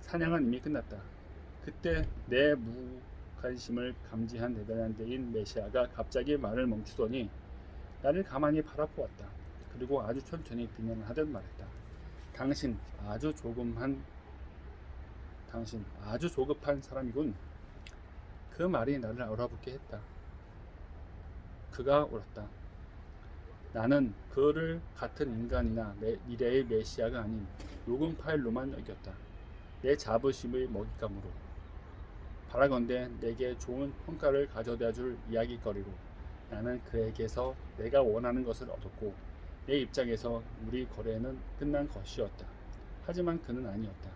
사냥은 이미 끝났다. 그때 내 무관심을 감지한 네덜란드인 메시아가 갑자기 말을 멈추더니 나를 가만히 바라보았다. 그리고 아주 천천히 비난하듯 말했다. 당신 아주 조급한 사람이군. 그 말이 나를 얼어붙게 했다. 그가 울었다. 나는 그를 같은 인간이나 미래의 메시아가 아닌 녹음 파일로만 여겼다. 내 자부심의 먹잇감으로. 바라건대 내게 좋은 평가를 가져다 줄 이야기거리로 나는 그에게서 내가 원하는 것을 얻었고 내 입장에서 우리 거래는 끝난 것이었다. 하지만 그는 아니었다.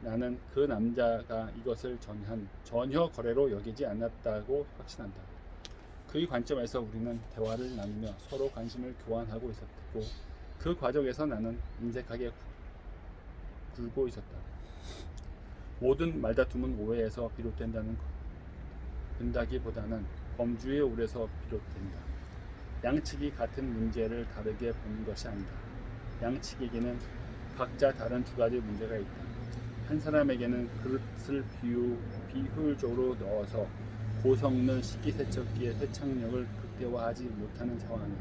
나는 그 남자가 이것을 전혀 거래로 여기지 않았다고 확신한다. 그의 관점에서 우리는 대화를 나누며 서로 관심을 교환하고 있었고 그 과정에서 나는 인색하게 굴고 있었다. 모든 말다툼은 오해에서 비롯된다기보다는 범주의 오래서 비롯된다. 양측이 같은 문제를 다르게 보는 것이 아니다. 양측에게는 각자 다른 두 가지 문제가 있다. 한 사람에게는 그릇을 비효율적으로 넣어서 고성능 식기세척기의 세척력을 극대화하지 못하는 상황이,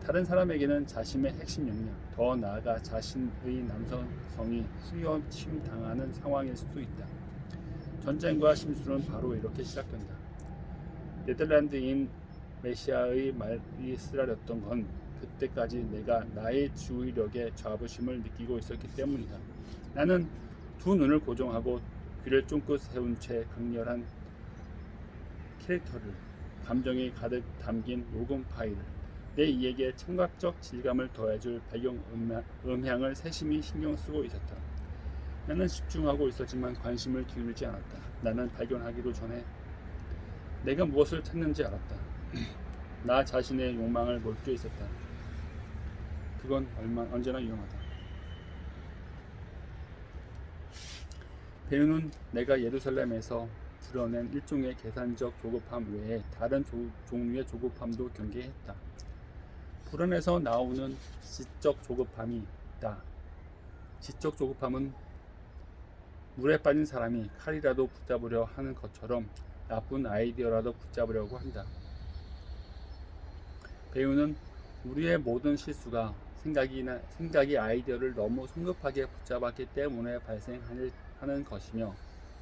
다른 사람에게는 자신의 핵심 역량, 더 나아가 자신의 남성성이 후려침당하는 상황일 수도 있다. 전쟁과 심술은 바로 이렇게 시작된다. 네덜란드인 메시아의 말이 쓰라렸던 건 그때까지 내가 나의 주의력에 자부심을 느끼고 있었기 때문이다. 나는 두 눈을 고정하고 귀를 쫑긋 세운 채 강렬한 캐릭터를, 감정이 가득 담긴 녹음 파일을, 내 이에게 청각적 질감을 더해줄 배경 음향을 세심히 신경 쓰고 있었다. 나는 집중하고 있었지만 관심을 기울이지 않았다. 나는 발견하기도 전에 내가 무엇을 찾는지 알았다. 나 자신의 욕망을 몰두해 있었다. 그건 언제나 위험하다. 배우는 내가 예루살렘에서 드러낸 일종의 계산적 조급함 외에 다른 종류의 조급함도 경계했다. 불안에서 나오는 지적 조급함이 있다. 지적 조급함은 물에 빠진 사람이 칼이라도 붙잡으려 하는 것처럼 나쁜 아이디어라도 붙잡으려고 한다. 배우는 우리의 모든 실수가 생각이 아이디어를 너무 성급하게 붙잡았기 때문에 발생하는 것이며,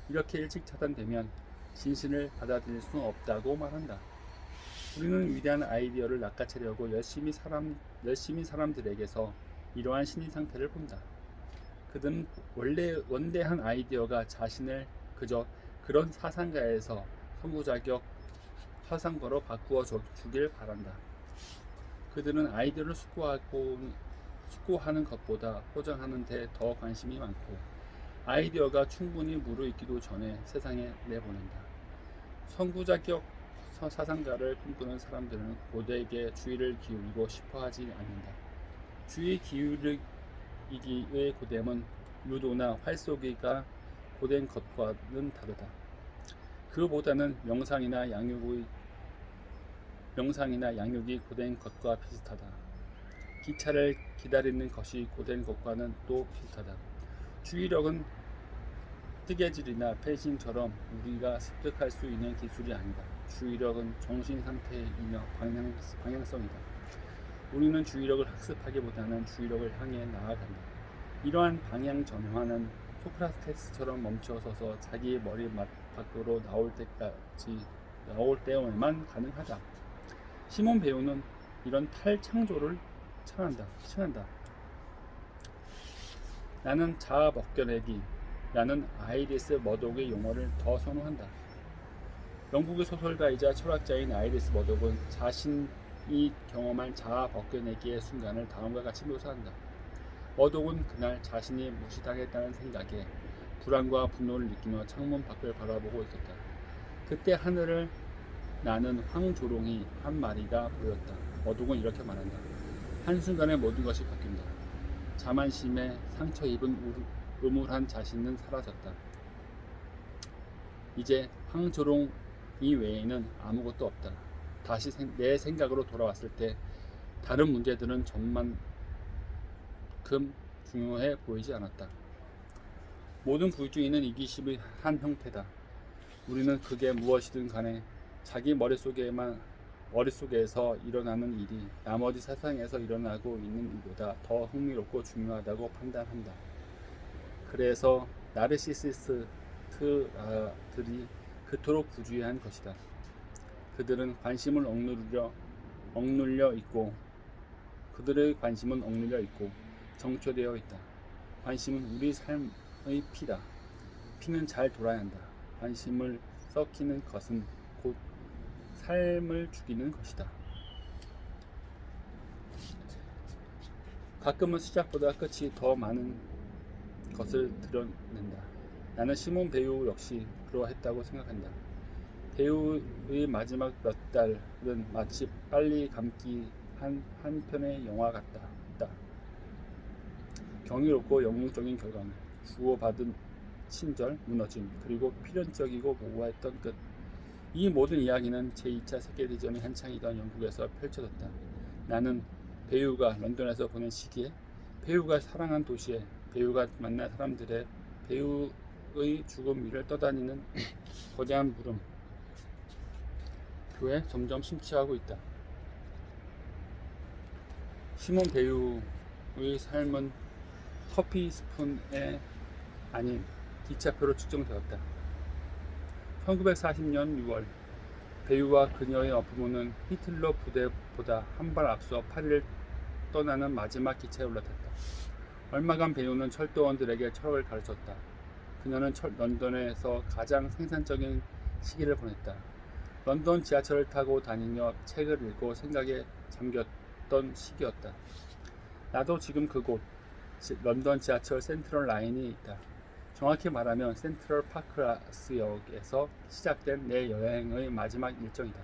이렇게 일찍 차단되면 진실을 받아들일 수 없다고 말한다. 우리는 위대한 아이디어를 낚아채려고 열심히 사람들에게서 이러한 심리 상태를 본다. 그들은 원대한 아이디어가 자신을 그저 그런 사상가에서 선구자격 사상가로 바꾸어 주길 바란다. 그들은 아이디어를 숙고하는 것보다 포장하는 데 더 관심이 많고, 아이디어가 충분히 무르익기도 전에 세상에 내보낸다. 선구자격 사상가를 꿈꾸는 사람들은 고대에게 주의를 기울이고 싶어하지 않는다. 주의 기울이기의 고됨은 유도나 활쏘기가 고된 것과는 다르다. 그보다는 명상이나 양육이 고된 것과 비슷하다. 기차를 기다리는 것이 고된 것과는 또 비슷하다. 주의력은 뜨개질이나 펜싱처럼 우리가 습득할 수 있는 기술이 아니다. 주의력은 정신 상태이며 방향성이다. 우리는 주의력을 학습하기보다는 주의력을 향해 나아간다. 이러한 방향 전환은 소크라테스처럼 멈춰서서 자기 머리 밖으로 나올 때에만 가능하다. 시몬 배우는 이런 탈창조를 칭한다. 나는 자아 벗겨내기 라는 아이리스 머독의 용어를 더 선호한다. 영국의 소설가이자 철학자인 아이리스 머독은 자신이 경험한 자아 벗겨내기의 순간을 다음과 같이 묘사한다. 머독은 그날 자신이 무시당했다는 생각에 불안과 분노를 느끼며 창문 밖을 바라보고 있었다. 그때 하늘을 나는 황조롱이 한 마리가 보였다. 머독은 이렇게 말한다. 한순간에 모든 것이 바뀐다. 자만심에 상처 입은 음울한 자신은 사라졌다. 이제 황조롱이 외에는 아무것도 없다. 다시 내 생각으로 돌아왔을 때 다른 문제들은 전만큼 중요해 보이지 않았다. 모든 불주의는 이기심의 한 형태다. 우리는 그게 무엇이든 간에 자기 머릿속에서 일어나는 일이 나머지 세상에서 일어나고 있는 일보다 더 흥미롭고 중요하다고 판단한다. 그래서 나르시시스트들이 그토록 부주의한 것이다. 그들의 관심은 억눌려 있고 정초되어 있다. 관심은 우리 삶의 피다. 피는 잘 돌아야 한다. 관심을 썩히는 것은 곧 삶을 죽이는 것이다. 가끔은 시작보다 끝이 더 많은 것을 드러낸다. 나는 시몬 배우 역시 그러했다고 생각한다. 배우의 마지막 몇 달은 마치 빨리 감기 한 편의 영화 같다. 경이롭고 영웅적인 결과물, 주고받은 친절, 무너짐, 그리고 필연적이고 모호했던 끝. 이 모든 이야기는 제2차 세계대전이 한창이던 영국에서 펼쳐졌다. 나는 배우가 런던에서 보낸 시기에, 배우가 사랑한 도시에, 배우가 만난 사람들의 배우의 죽음 위를 떠다니는 거대한 물음표에 점점 심취하고 있다. 시몬 배우의 삶은 커피 스푼에 아닌 기차표로 측정되었다. 1940년 6월 배우와 그녀의 어부모는 히틀러 부대보다 한 발 앞서 파리를 떠나는 마지막 기차에 올라탔다. 얼마간 배우는 철도원들에게 철학을 가르쳤다. 그녀는 런던에서 가장 생산적인 시기를 보냈다. 런던 지하철을 타고 다니며 책을 읽고 생각에 잠겼던 시기였다. 나도 지금 그곳 런던 지하철 센트럴 라인이 있다. 정확히 말하면 센트럴 파크라스역에서 시작된 내 여행의 마지막 일정이다.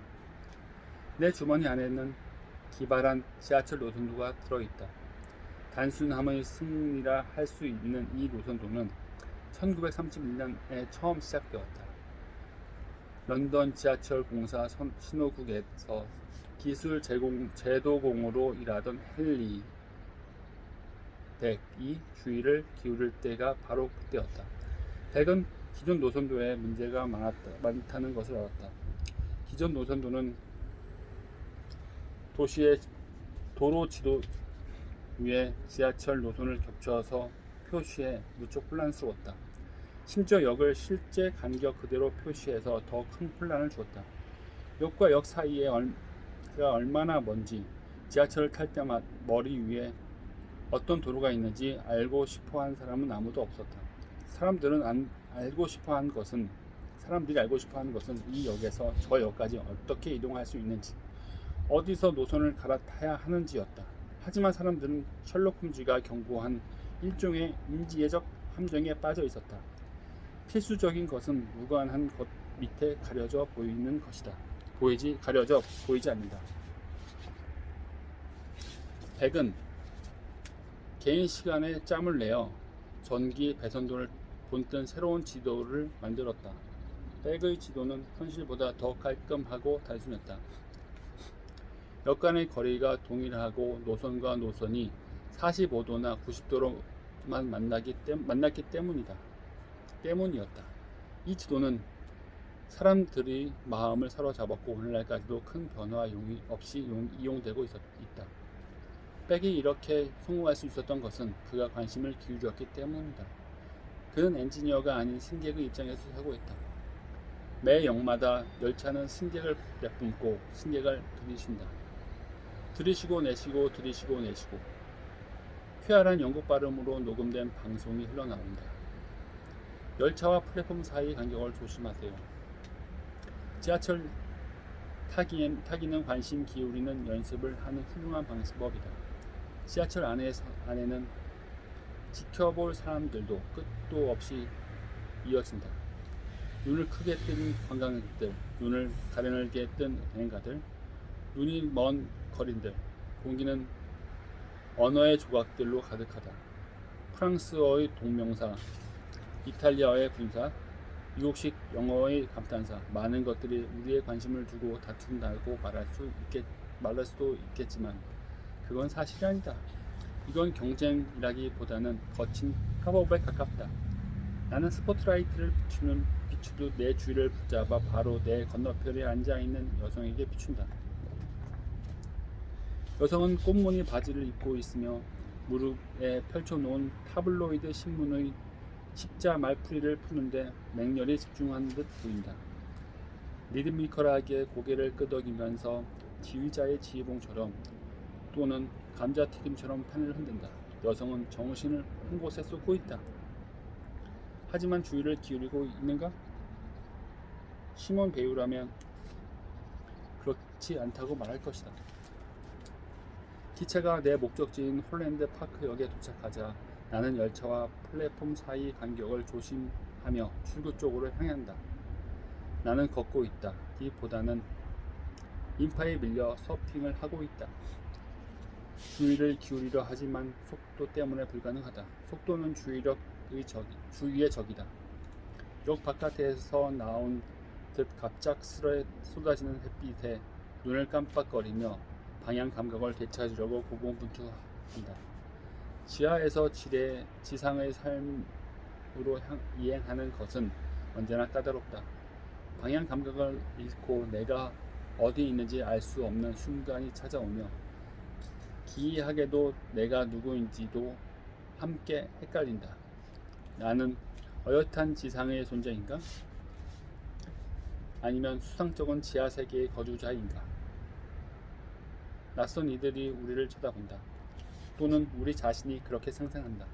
내 주머니 안에는 기발한 지하철 노선도가 들어있다. 단순함의 승리라 할 수 있는 이 노선도는 1931년에 처음 시작되었다. 런던 지하철 공사 신호국에서 기술 제도공으로 일하던 헨리 덱이 주의를 기울일 때가 바로 그때였다. 덱은 기존 노선도에 문제가 많다는 것을 알았다. 기존 노선도는 도시의 도로 지도 위에 지하철 노선을 겹쳐서 표시해 무척 혼란스러웠다. 심지어 역을 실제 간격 그대로 표시해서 더 큰 혼란을 주었다. 역과 역 사이에 얼마나 먼지, 지하철을 탈 때마다 머리 위에 어떤 도로가 있는지 알고 싶어한 사람은 아무도 없었다. 사람들이 알고 싶어한 것은 이 역에서 저 역까지 어떻게 이동할 수 있는지, 어디서 노선을 갈아타야 하는지였다. 하지만 사람들은 셜록 홈즈가 경고한 일종의 인지예적 함정에 빠져 있었다. 필수적인 것은 무관한 것 밑에 가려져 보이는 것이다. 가려져 보이지 않는다. 백은 개인 시간에 짬을 내어 전기 배선도를 본뜬 새로운 지도를 만들었다. 백의 지도는 현실보다 더 깔끔하고 단순했다. 역 간의 거리가 동일하고 노선과 노선이 45도나 90도로만 만났기 때문이었다. 이 지도는 사람들의 마음을 사로잡았고 오늘날까지도 큰 변화 없이 이용되고 있다. 백이 이렇게 성공할 수 있었던 것은 그가 관심을 기울였기 때문이다. 그는 엔지니어가 아닌 승객의 입장에서 살고 있다. 매 역마다 열차는 승객을 내뿜고 승객을 들이쉰다. 들이쉬고 내쉬고 들이쉬고 내쉬고 쾌활한 영국 발음으로 녹음된 방송이 흘러나온다. 열차와 플랫폼 사이 간격을 조심하세요. 지하철 타기는 관심 기울이는 연습을 하는 훌륭한 방법이다. 지하철 안에는 지켜볼 사람들도 끝도 없이 이어진다. 눈을 크게 뜬 관광객들, 눈을 가려늘게 뜬 여행가들, 눈이 먼 거린들, 공기는 언어의 조각들로 가득하다. 프랑스어의 동명사, 이탈리아어의 분사, 미국식 영어의 감탄사, 많은 것들이 우리의 관심을 두고 다툰다고 말할 수도 있겠지만 그건 사실이 아니다. 이건 경쟁이라기보다는 거친 협업에 가깝다. 나는 스포트라이트를 비추듯 내 주위를 붙잡아 바로 내 건너편에 앉아있는 여성에게 비춘다. 여성은 꽃무늬 바지를 입고 있으며 무릎에 펼쳐놓은 타블로이드 신문의 십자 말풀이를 푸는데 맹렬히 집중한 듯 보인다. 리드미컬하게 고개를 끄덕이면서 지휘자의 지휘봉처럼 또는 감자튀김처럼 펜을 흔든다. 여성은 정신을 한 곳에 쏟고 있다. 하지만 주의를 기울이고 있는가? 시몬 베일이라면 그렇지 않다고 말할 것이다. 기차가 내 목적지인 홀랜드 파크역에 도착하자 나는 열차와 플랫폼 사이 간격을 조심하며 출구 쪽으로 향한다. 나는 걷고 있다. 기보다는 인파에 밀려 서핑을 하고 있다. 주의를 기울이려 하지만 속도 때문에 불가능하다. 속도는 주의의 적이다. 역 바깥에서 나온 듯 갑작스레 쏟아지는 햇빛에 눈을 깜빡거리며 방향 감각을 되찾으려고 고군분투한다. 지하에서 지상의 삶으로 이행하는 것은 언제나 까다롭다. 방향 감각을 잃고 내가 어디 있는지 알 수 없는 순간이 찾아오며 기이하게도 내가 누구인지도 함께 헷갈린다. 나는 어엿한 지상의 존재인가? 아니면 수상쩍은 지하세계의 거주자인가? 낯선 이들이 우리를 쳐다본다. 또는 우리 자신이 그렇게 상상한다.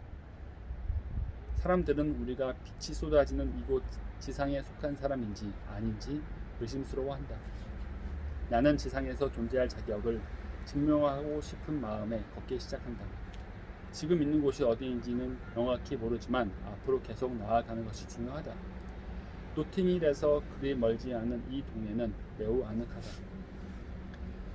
사람들은 우리가 빛이 쏟아지는 이곳 지상에 속한 사람인지 아닌지 의심스러워한다. 나는 지상에서 존재할 자격을 증명하고 싶은 마음에 걷기 시작한다. 지금 있는 곳이 어디인지는 명확히 모르지만 앞으로 계속 나아가는 것이 중요하다. 노팅힐에서 그리 멀지 않은 이 동네는 매우 아늑하다.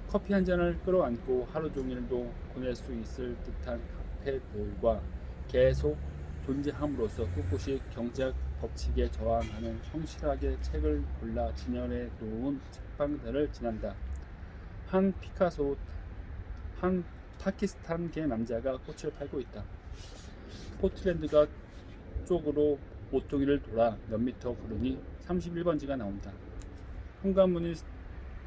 커피 한 잔을 끌어안고 하루 종일도 보낼 수 있을 듯한 카페들과 계속 존재함으로써 꿋꿋이 경제학 법칙에 저항하는 성실하게 책을 골라 진열해 놓은 책방들을 지난다. 한 파키스탄계 남자가 꽃을 팔고 있다. 포틀랜드가 쪽으로 모퉁이를 돌아 몇 미터 걸으니 31번지가 나온다. 현관문이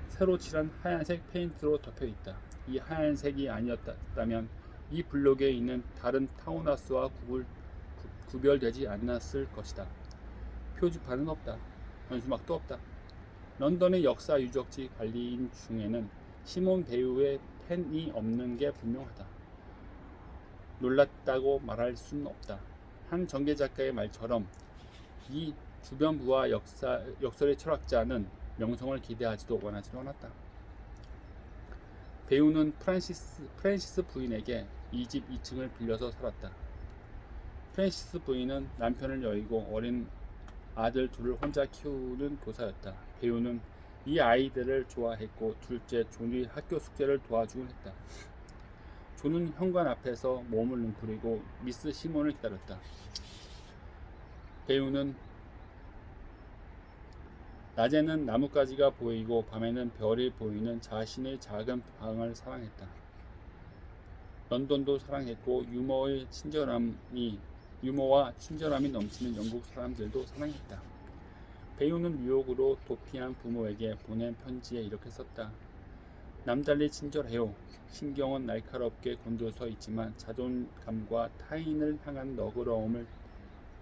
새로 칠한 하얀색 페인트로 덮여 있다. 이 하얀색이 아니었다면 이 블록에 있는 다른 타운하우스와 구별되지 않았을 것이다. 표지판은 없다. 현수막도 없다. 런던의 역사 유적지 관리인 중에는 시몬 베일의 펜이 없는 게 분명하다. 놀랐다고 말할 수는 없다. 한 전개 작가의 말처럼 이 주변부와 역설의 철학자는 명성을 기대하지도 원하지도 않았다. 베일은 프랜시스 부인에게 이 집 2층을 빌려서 살았다. 프랜시스 부인은 남편을 여의고 어린 아들 둘을 혼자 키우는 교사였다. 베일은 이 아이들을 좋아했고 둘째 존의 학교 숙제를 도와주곤 했다. 존은 현관 앞에서 몸을 웅크리고 미스 시몬을 기다렸다. 베일은 낮에는 나뭇가지가 보이고 밤에는 별이 보이는 자신의 작은 방을 사랑했다. 런던도 사랑했고 유머와 친절함이 넘치는 영국 사람들도 사랑했다. 베일은 뉴욕으로 도피한 부모에게 보낸 편지에 이렇게 썼다. 남달리 친절해요. 신경은 날카롭게 곤두서 있지만 자존감과 타인을 향한 너그러움을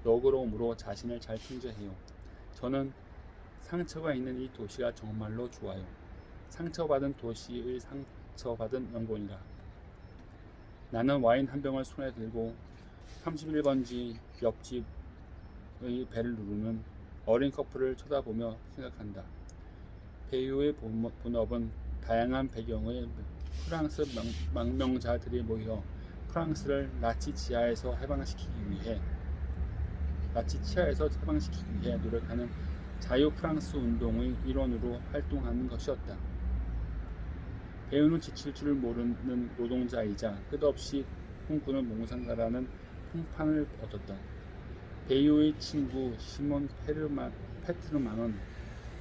너그러움으로 자신을 잘 통제해요. 저는 상처가 있는 이 도시가 정말로 좋아요. 상처받은 도시의 상처받은 영혼이라. 나는 와인 한 병을 손에 들고 31번지 옆집의 벨을 누르는 어린 커플을 쳐다보며 생각한다. 배우의 본업은 다양한 배경의 프랑스 망명자들이 모여 프랑스를 나치 치하에서 해방시키기 위해 노력하는 자유 프랑스 운동의 일원으로 활동하는 것이었다. 배우는 지칠 줄 모르는 노동자이자 끝없이 꿈꾸는 몽상가라는 평판을 얻었다. 배우의 친구 시몬 페트르만은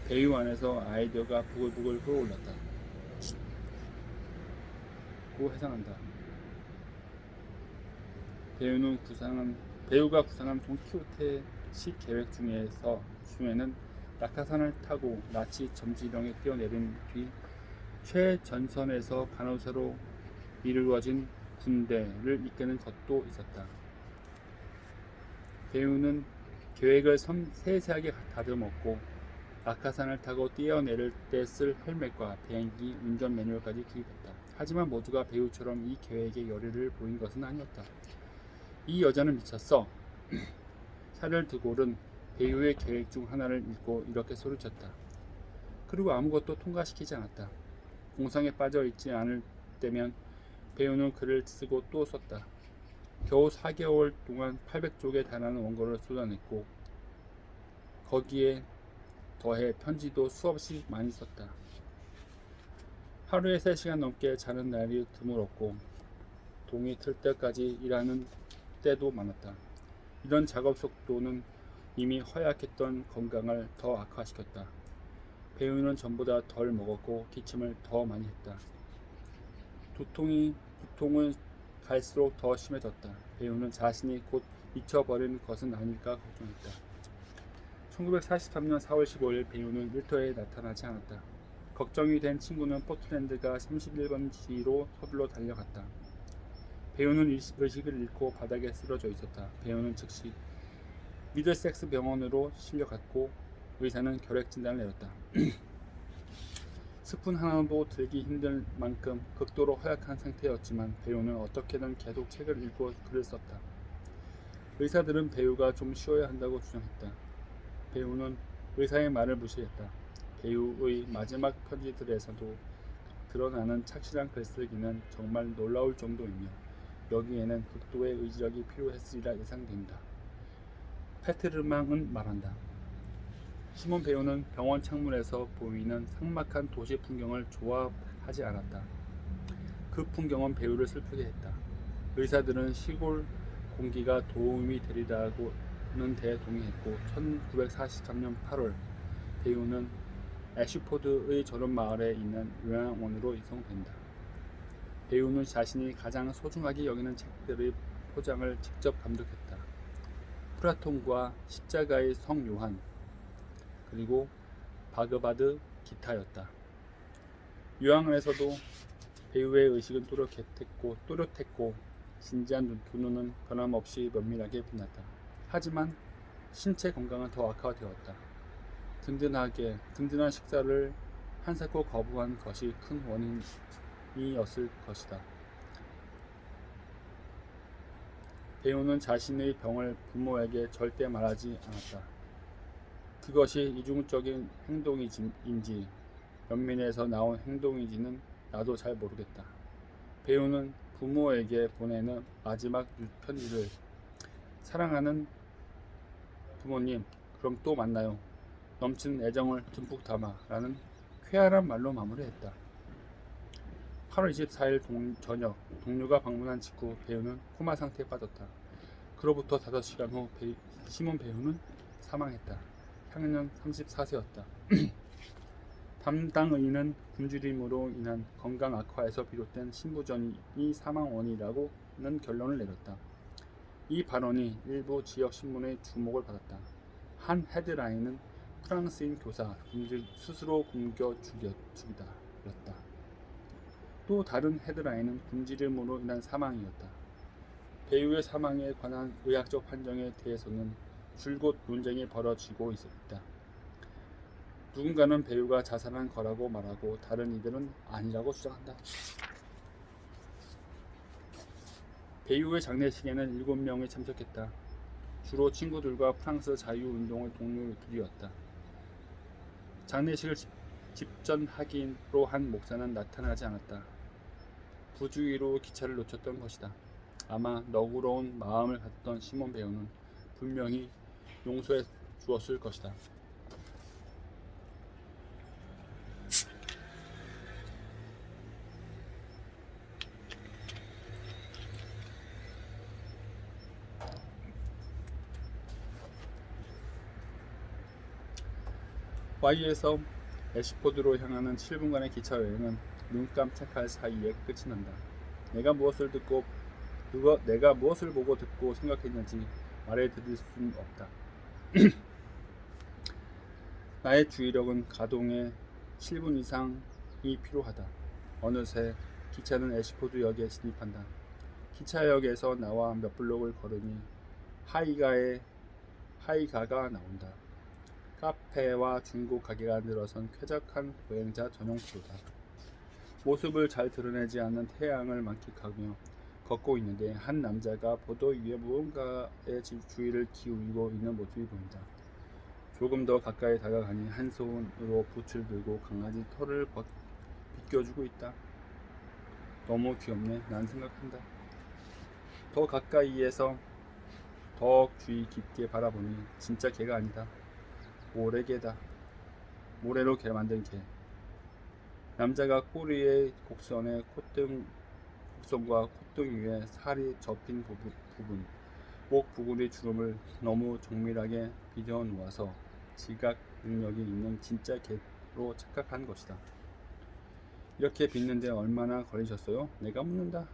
배우 안에서 아이디어가 부글부글 끓어올랐다. 고 해상한다. 배우가 구상한 돈키호테식 계획 중에는 낙하산을 타고 나치 점지령에 뛰어내린 뒤 최전선에서 간호사로 이루어진 군대를 이끄는 것도 있었다. 배우는 계획을 세세하게 다듬었고 낙하산을 타고 뛰어내릴 때 쓸 헬멧과 비행기 운전 매뉴얼까지 구입했다. 하지만 모두가 배우처럼 이 계획에 열의를 보인 것은 아니었다. 이 여자는 미쳤어. 샤를 드골은 배우의 계획 중 하나를 읽고 이렇게 소리쳤다. 그리고 아무것도 통과시키지 않았다. 공상에 빠져 있지 않을 때면 배우는 글을 쓰고 또 썼다. 겨우 4개월 동안 800쪽에 달하는 원고를 쏟아냈고 거기에 더해 편지도 수없이 많이 썼다. 하루에 3시간 넘게 자는 날이 드물었고 동이 틀 때까지 일하는 때도 많았다. 이런 작업 속도는 이미 허약했던 건강을 더 악화시켰다. 배우는 전보다 덜 먹었고 기침을 더 많이 했다. 두통은 갈수록 더 심해졌다. 배우는 자신이 곧 잊혀버린 것은 아닐까 걱정했다. 1943년 4월 15일 배우는 일터에 나타나지 않았다. 걱정이 된 친구는 포틀랜드가 31번지로 서둘러 달려갔다. 배우는 의식을 잃고 바닥에 쓰러져 있었다. 배우는 즉시 미들섹스 병원으로 실려갔고 의사는 결핵 진단을 내렸다. 스푼 하나도 들기 힘들 만큼 극도로 허약한 상태였지만 배우는 어떻게든 계속 책을 읽고 글을 썼다. 의사들은 배우가 좀 쉬어야 한다고 주장했다. 배우는 의사의 말을 무시했다. 배우의 마지막 편지들에서도 드러나는 착실한 글쓰기는 정말 놀라울 정도이며 여기에는 극도의 의지력이 필요했으리라 예상된다. 페트르망은 말한다. 시몬 배우는 병원 창문에서 보이는 삭막한 도시 풍경을 좋아하지 않았다. 그 풍경은 배우를 슬프게 했다. 의사들은 시골 공기가 도움이 되리라고는 동의했고 1943년 8월 배우는 애쉬포드의 저런 마을에 있는 요양원으로 이송된다. 배우는 자신이 가장 소중하게 여기는 책들의 포장을 직접 감독했다. 플라톤과 십자가의 성 요한 그리고 바그바드 기타였다. 요양원에서도 배우의 의식은 또렷했고 진지한 두 눈은 변함없이 면밀하게 빛났다. 하지만 신체 건강은 더 악화되었다. 든든한 식사를 한사코 거부한 것이 큰 원인이었을 것이다. 배우는 자신의 병을 부모에게 절대 말하지 않았다. 그것이 이중적인 행동인지 연민에서 나온 행동인지는 나도 잘 모르겠다. 배우는 부모에게 보내는 마지막 편지를 사랑하는 부모님, 그럼 또 만나요. 넘치는 애정을 듬뿍 담아 라는 쾌활한 말로 마무리했다. 8월 24일 저녁 동료가 방문한 직후 배우는 코마 상태에 빠졌다. 그로부터 5시간 후 시몬 배우는 사망했다. 향년 34세였다. 담당 의인은 굶주림으로 인한 건강 악화에서 비롯된 신부전이 사망 원인이라고는 결론을 내렸다. 이 발언이 일부 지역 신문의 주목을 받았다. 한 헤드라인은 프랑스인 교사 스스로 굶겨 죽이다 였다. 또 다른 헤드라인은 굶주림으로 인한 사망이었다. 배우의 사망에 관한 의학적 판정에 대해서는 줄곧 논쟁이 벌어지고 있다. 누군가는 배우가 자살한 거라고 말하고 다른 이들은 아니라고 주장한다. 배우의 장례식에는 7명이 참석했다. 주로 친구들과 프랑스 자유운동의 동료들이었다. 장례식을 집전하기로 한 목사는 나타나지 않았다. 부주의로 기차를 놓쳤던 것이다. 아마 너그러운 마음을 갖던 시몬 배우는 분명히 용서해 주었을 것이다. 바이에서 애시포드로 향하는 7분간의 기차 여행은 눈 깜짝할 사이에 끝이 난다. 내가 무엇을 보고 듣고 생각했는지 말해드릴 수는 없다. 나의 주의력은 가동에 7분 이상이 필요하다. 어느새 기차는 애시포드역에 진입한다. 기차역에서 나와 몇 블록을 걸으니 하이가가 나온다. 카페와 중고 가게가 늘어선 쾌적한 보행자 전용 도로다. 모습을 잘 드러내지 않는 태양을 만끽하며 걷고 있는데 한 남자가 보도 위에 무언가에 주의를 기울이고 있는 모습이 보인다. 조금 더 가까이 다가가니 한 손으로 붓을 들고 강아지 털을 빗겨주고 있다. 너무 귀엽네. 난 생각한다. 더 가까이에서 더 주의 깊게 바라보니 진짜 개가 아니다. 모래개다. 모래로 만든 개. 남자가 꼬리의 곡선과 콧등 위에 살이 접힌 부분, 목 부분의 주름을 너무 정밀하게 빗어 놓아서 지각 능력이 있는 진짜 개로 착각한 것이다. 이렇게 빗는데 얼마나 걸리셨어요? 내가 묻는다.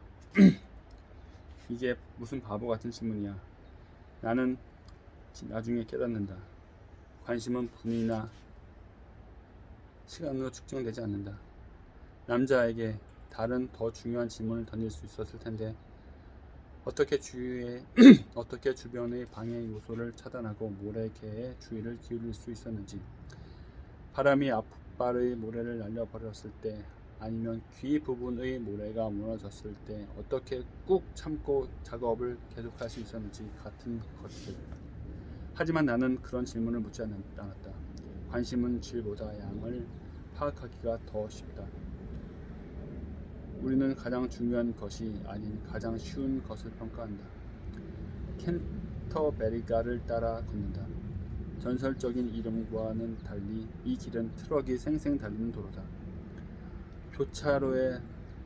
이게 무슨 바보 같은 질문이야. 나는 나중에 깨닫는다. 관심은 분이나 시간으로 측정되지 않는다. 남자에게 다른 더 중요한 질문을 던질 수 있었을 텐데 어떻게 주변의 방해 요소를 차단하고 모래개에 주의를 기울일 수 있었는지, 바람이 앞발의 모래를 날려버렸을 때 아니면 귀 부분의 모래가 무너졌을 때 어떻게 꾹 참고 작업을 계속할 수 있었는지 같은 것들. 하지만 나는 그런 질문을 묻지 않았다. 관심은 질보다 양을 파악하기가 더 쉽다. 우리는 가장 중요한 것이 아닌 가장 쉬운 것을 평가한다. 캔터베리가를 따라 걷는다. 전설적인 이름과는 달리 이 길은 트럭이 쌩쌩 달리는 도로다. 교차로에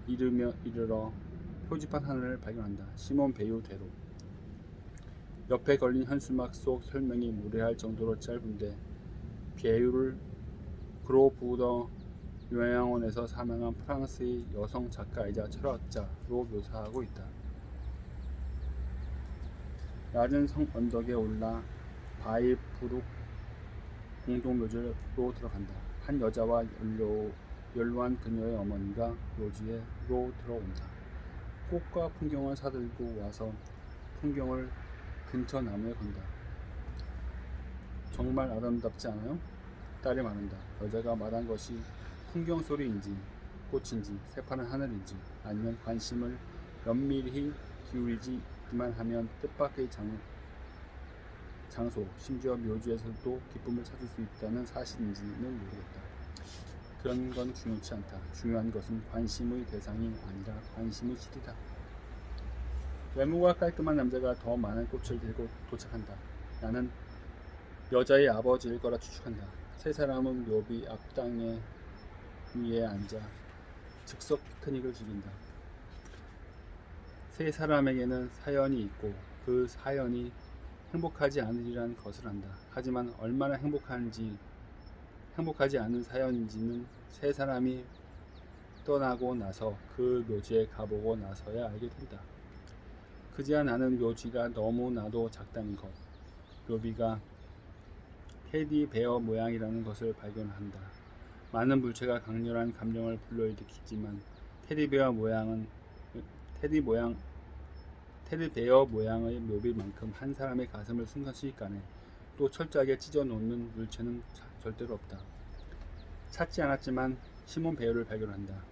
이르러 표지판 하나를 발견한다. 시몬 베유 대로. 옆에 걸린 현수막 속 설명이 무례할 정도로 짧은데 베유를 그로부더 요양원에서 사망한 프랑스의 여성 작가이자 철학자로 묘사하고 있다. 낮은 성 언덕에 올라 바이브룩 공동묘지로 들어간다. 한 여자와 연로한 그녀의 어머니가 묘지로 들어온다. 꽃과 풍경을 사들고 와서 풍경을 근처 나무에 건다. 정말 아름답지 않아요? 딸이 말한다. 여자가 말한 것이 풍경 소리인지 꽃인지 새파란 하늘인지 아니면 관심을 면밀히 기울이기만 하면 뜻밖의 장소, 심지어 묘지에서도 기쁨을 찾을 수 있다는 사실인지는 모르겠다. 그런 건 중요치 않다. 중요한 것은 관심의 대상이 아니라 관심의 질이다. 외모가 깔끔한 남자가 더 많은 꽃을 들고 도착한다. 나는 여자의 아버지일 거라 추측한다. 세 사람은 묘비 앞당 위에 앉아 즉석 피크닉을 즐긴다. 세 사람에게는 사연이 있고 그 사연이 행복하지 않으리란 것을 안다. 하지만 얼마나 행복하지 않은 사연인지는 세 사람이 떠나고 나서 그 묘지에 가보고 나서야 알게 된다. 그제야 나는 묘지가 너무나도 작다는 것, 묘비가 테디 베어 모양이라는 것을 발견한다. 많은 물체가 강렬한 감정을 불러일으키지만 테디 베어 모양의 묘비만큼 한 사람의 가슴을 순간순간에 또 철저하게 찢어 놓는 물체는 절대로 없다. 찾지 않았지만 시몬 배우를 발견한다.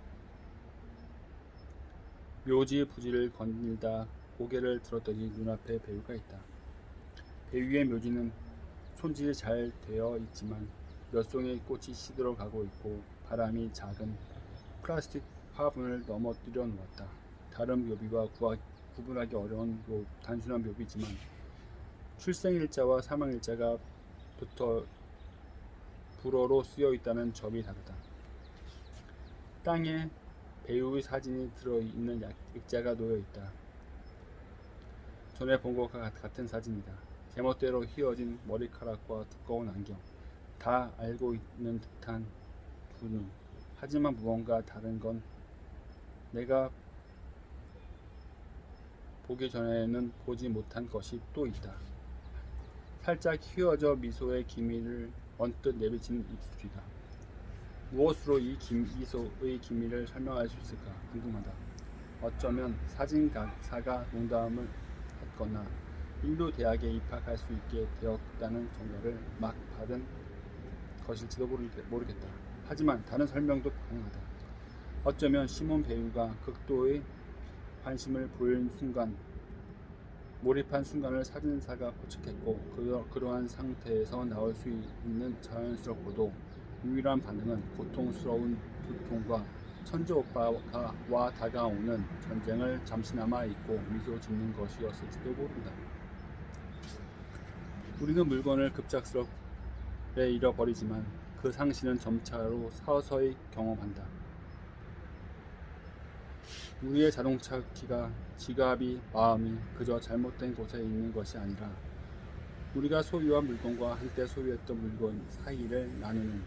묘지 부지를 거닐다 고개를 들었더니 눈앞에 배우가 있다. 배우의 묘지는 손질이 잘 되어 있지만 몇 송이의 꽃이 시들어가고 있고 바람이 작은 플라스틱 화분을 넘어뜨려 놓았다. 다른 묘비와 구분하기 어려운 단순한 묘비지만 출생일자와 사망일자가 붙어 불어로 쓰여 있다는 점이 다르다. 땅에 배우의 사진이 들어있는 액자가 놓여 있다. 전에 본 것과 같은 사진이다. 제멋대로 휘어진 머리카락과 두꺼운 안경, 다 알고 있는 듯한 두 눈. 하지만 무언가 다른 건 내가 보기 전에는 보지 못한 것이 또 있다. 살짝 휘어져 미소의 기미를 언뜻 내비치는 입술이다. 무엇으로 이 미소의 기미를 설명할 수 있을까 궁금하다. 어쩌면 사진가사가 농담을 했거나 인도 대학에 입학할 수 있게 되었다는 정보를 막 받은 것일지도 모르겠다. 하지만 다른 설명도 가능하다. 어쩌면 시몬 배우가 극도의 관심을 보인 순간, 몰입한 순간을 사진사가 포착했고 그러한 상태에서 나올 수 있는 자연스럽고도 유일한 반응은 고통스러운 두통과 천재오빠와 다가오는 전쟁을 잠시나마 잊고 미소 짓는 것이었을지도 모른다. 우리는 물건을 급작스럽게 잃어버리지만 그 상실은 점차로 서서히 경험한다. 우리의 자동차 키가, 지갑이, 마음이 그저 잘못된 곳에 있는 것이 아니라 우리가 소유한 물건과 한때 소유했던 물건 사이를 나누는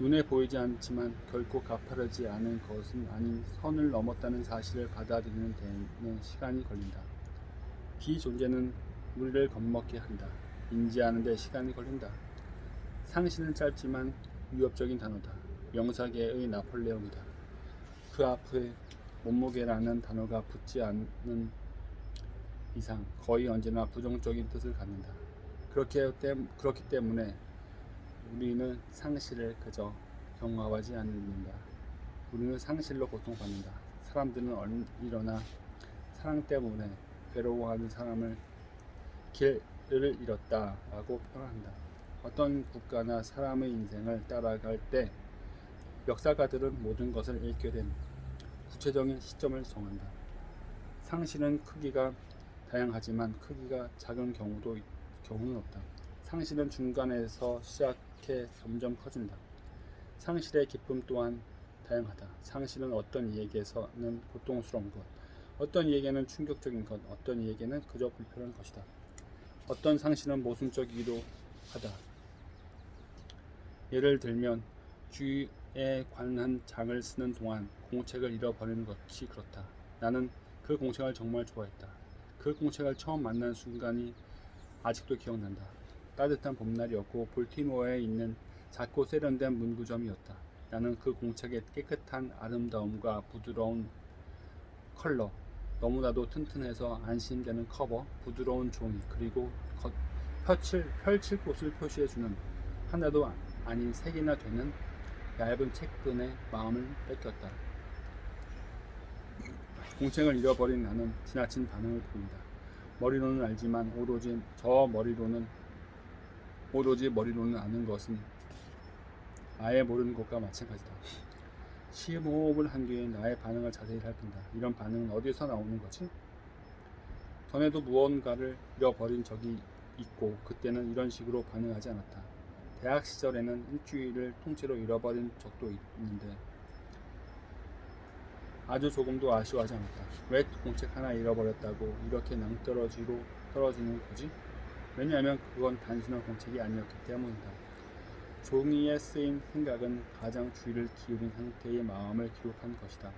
눈에 보이지 않지만 결코 가파르지 않은 것은 아닌 선을 넘었다는 사실을 받아들이는 데는 시간이 걸린다. 비존재는 우리를 겁먹게 한다. 인지하는 데 시간이 걸린다. 상실은 짧지만 위협적인 단어다. 명사계의 나폴레옹이다. 그 앞에 몸무게라는 단어가 붙지 않는 이상 거의 언제나 부정적인 뜻을 갖는다. 그렇기 때문에 우리는 상실을 그저 경험하지 않는다. 우리는 상실로 고통받는다. 사람들은 일어나 사랑 때문에 괴로워하는 사람을 길을 잃었다라고 표현한다. 어떤 국가나 사람의 인생을 따라갈 때 역사가들은 모든 것을 읽게 된 구체적인 시점을 정한다. 상실은 크기가 다양하지만 크기가 작은 경우는 없다. 상실은 중간에서 시작해 점점 커진다. 상실의 기쁨 또한 다양하다. 상실은 어떤 이에게서는 고통스러운 것, 어떤 이에게는 충격적인 것, 어떤 이에게는 그저 불편한 것이다. 어떤 상실은 모순적이기도 하다. 예를 들면 주에 관한 장을 쓰는 동안 공책을 잃어버리는 것이 그렇다. 나는 그 공책을 정말 좋아했다. 그 공책을 처음 만난 순간이 아직도 기억난다. 따뜻한 봄날이었고 볼티모어에 있는 작고 세련된 문구점이었다. 나는 그 공책의 깨끗한 아름다움과 부드러운 컬러, 너무나도 튼튼해서 안심되는 커버, 부드러운 종이, 그리고 펼칠 곳을 표시해주는 하나도 아닌 3개나 되는 얇은 책끈에 마음을 뺏겼다. 공책을 잃어버린 나는 지나친 반응을 보인다. 머리로는 알지만 오로지 머리로는 아는 것은 아예 모르는 것과 마찬가지다. 심호흡을 한 뒤에 나의 반응을 자세히 살핀다. 이런 반응은 어디서 나오는 거지? 전에도 무언가를 잃어버린 적이 있고 그때는 이런 식으로 반응하지 않았다. 대학 시절에는 일주일을 통째로 잃어버린 적도 있는데 아주 조금도 아쉬워하지 않았다. 왜 공책 하나 잃어버렸다고 이렇게 낭떠러지로 떨어지는 거지? 왜냐하면 그건 단순한 공책이 아니었기 때문이다. 종이에 쓰인 생각은 가장 주의를 기울인 상태의 마음을 기록한 것이다.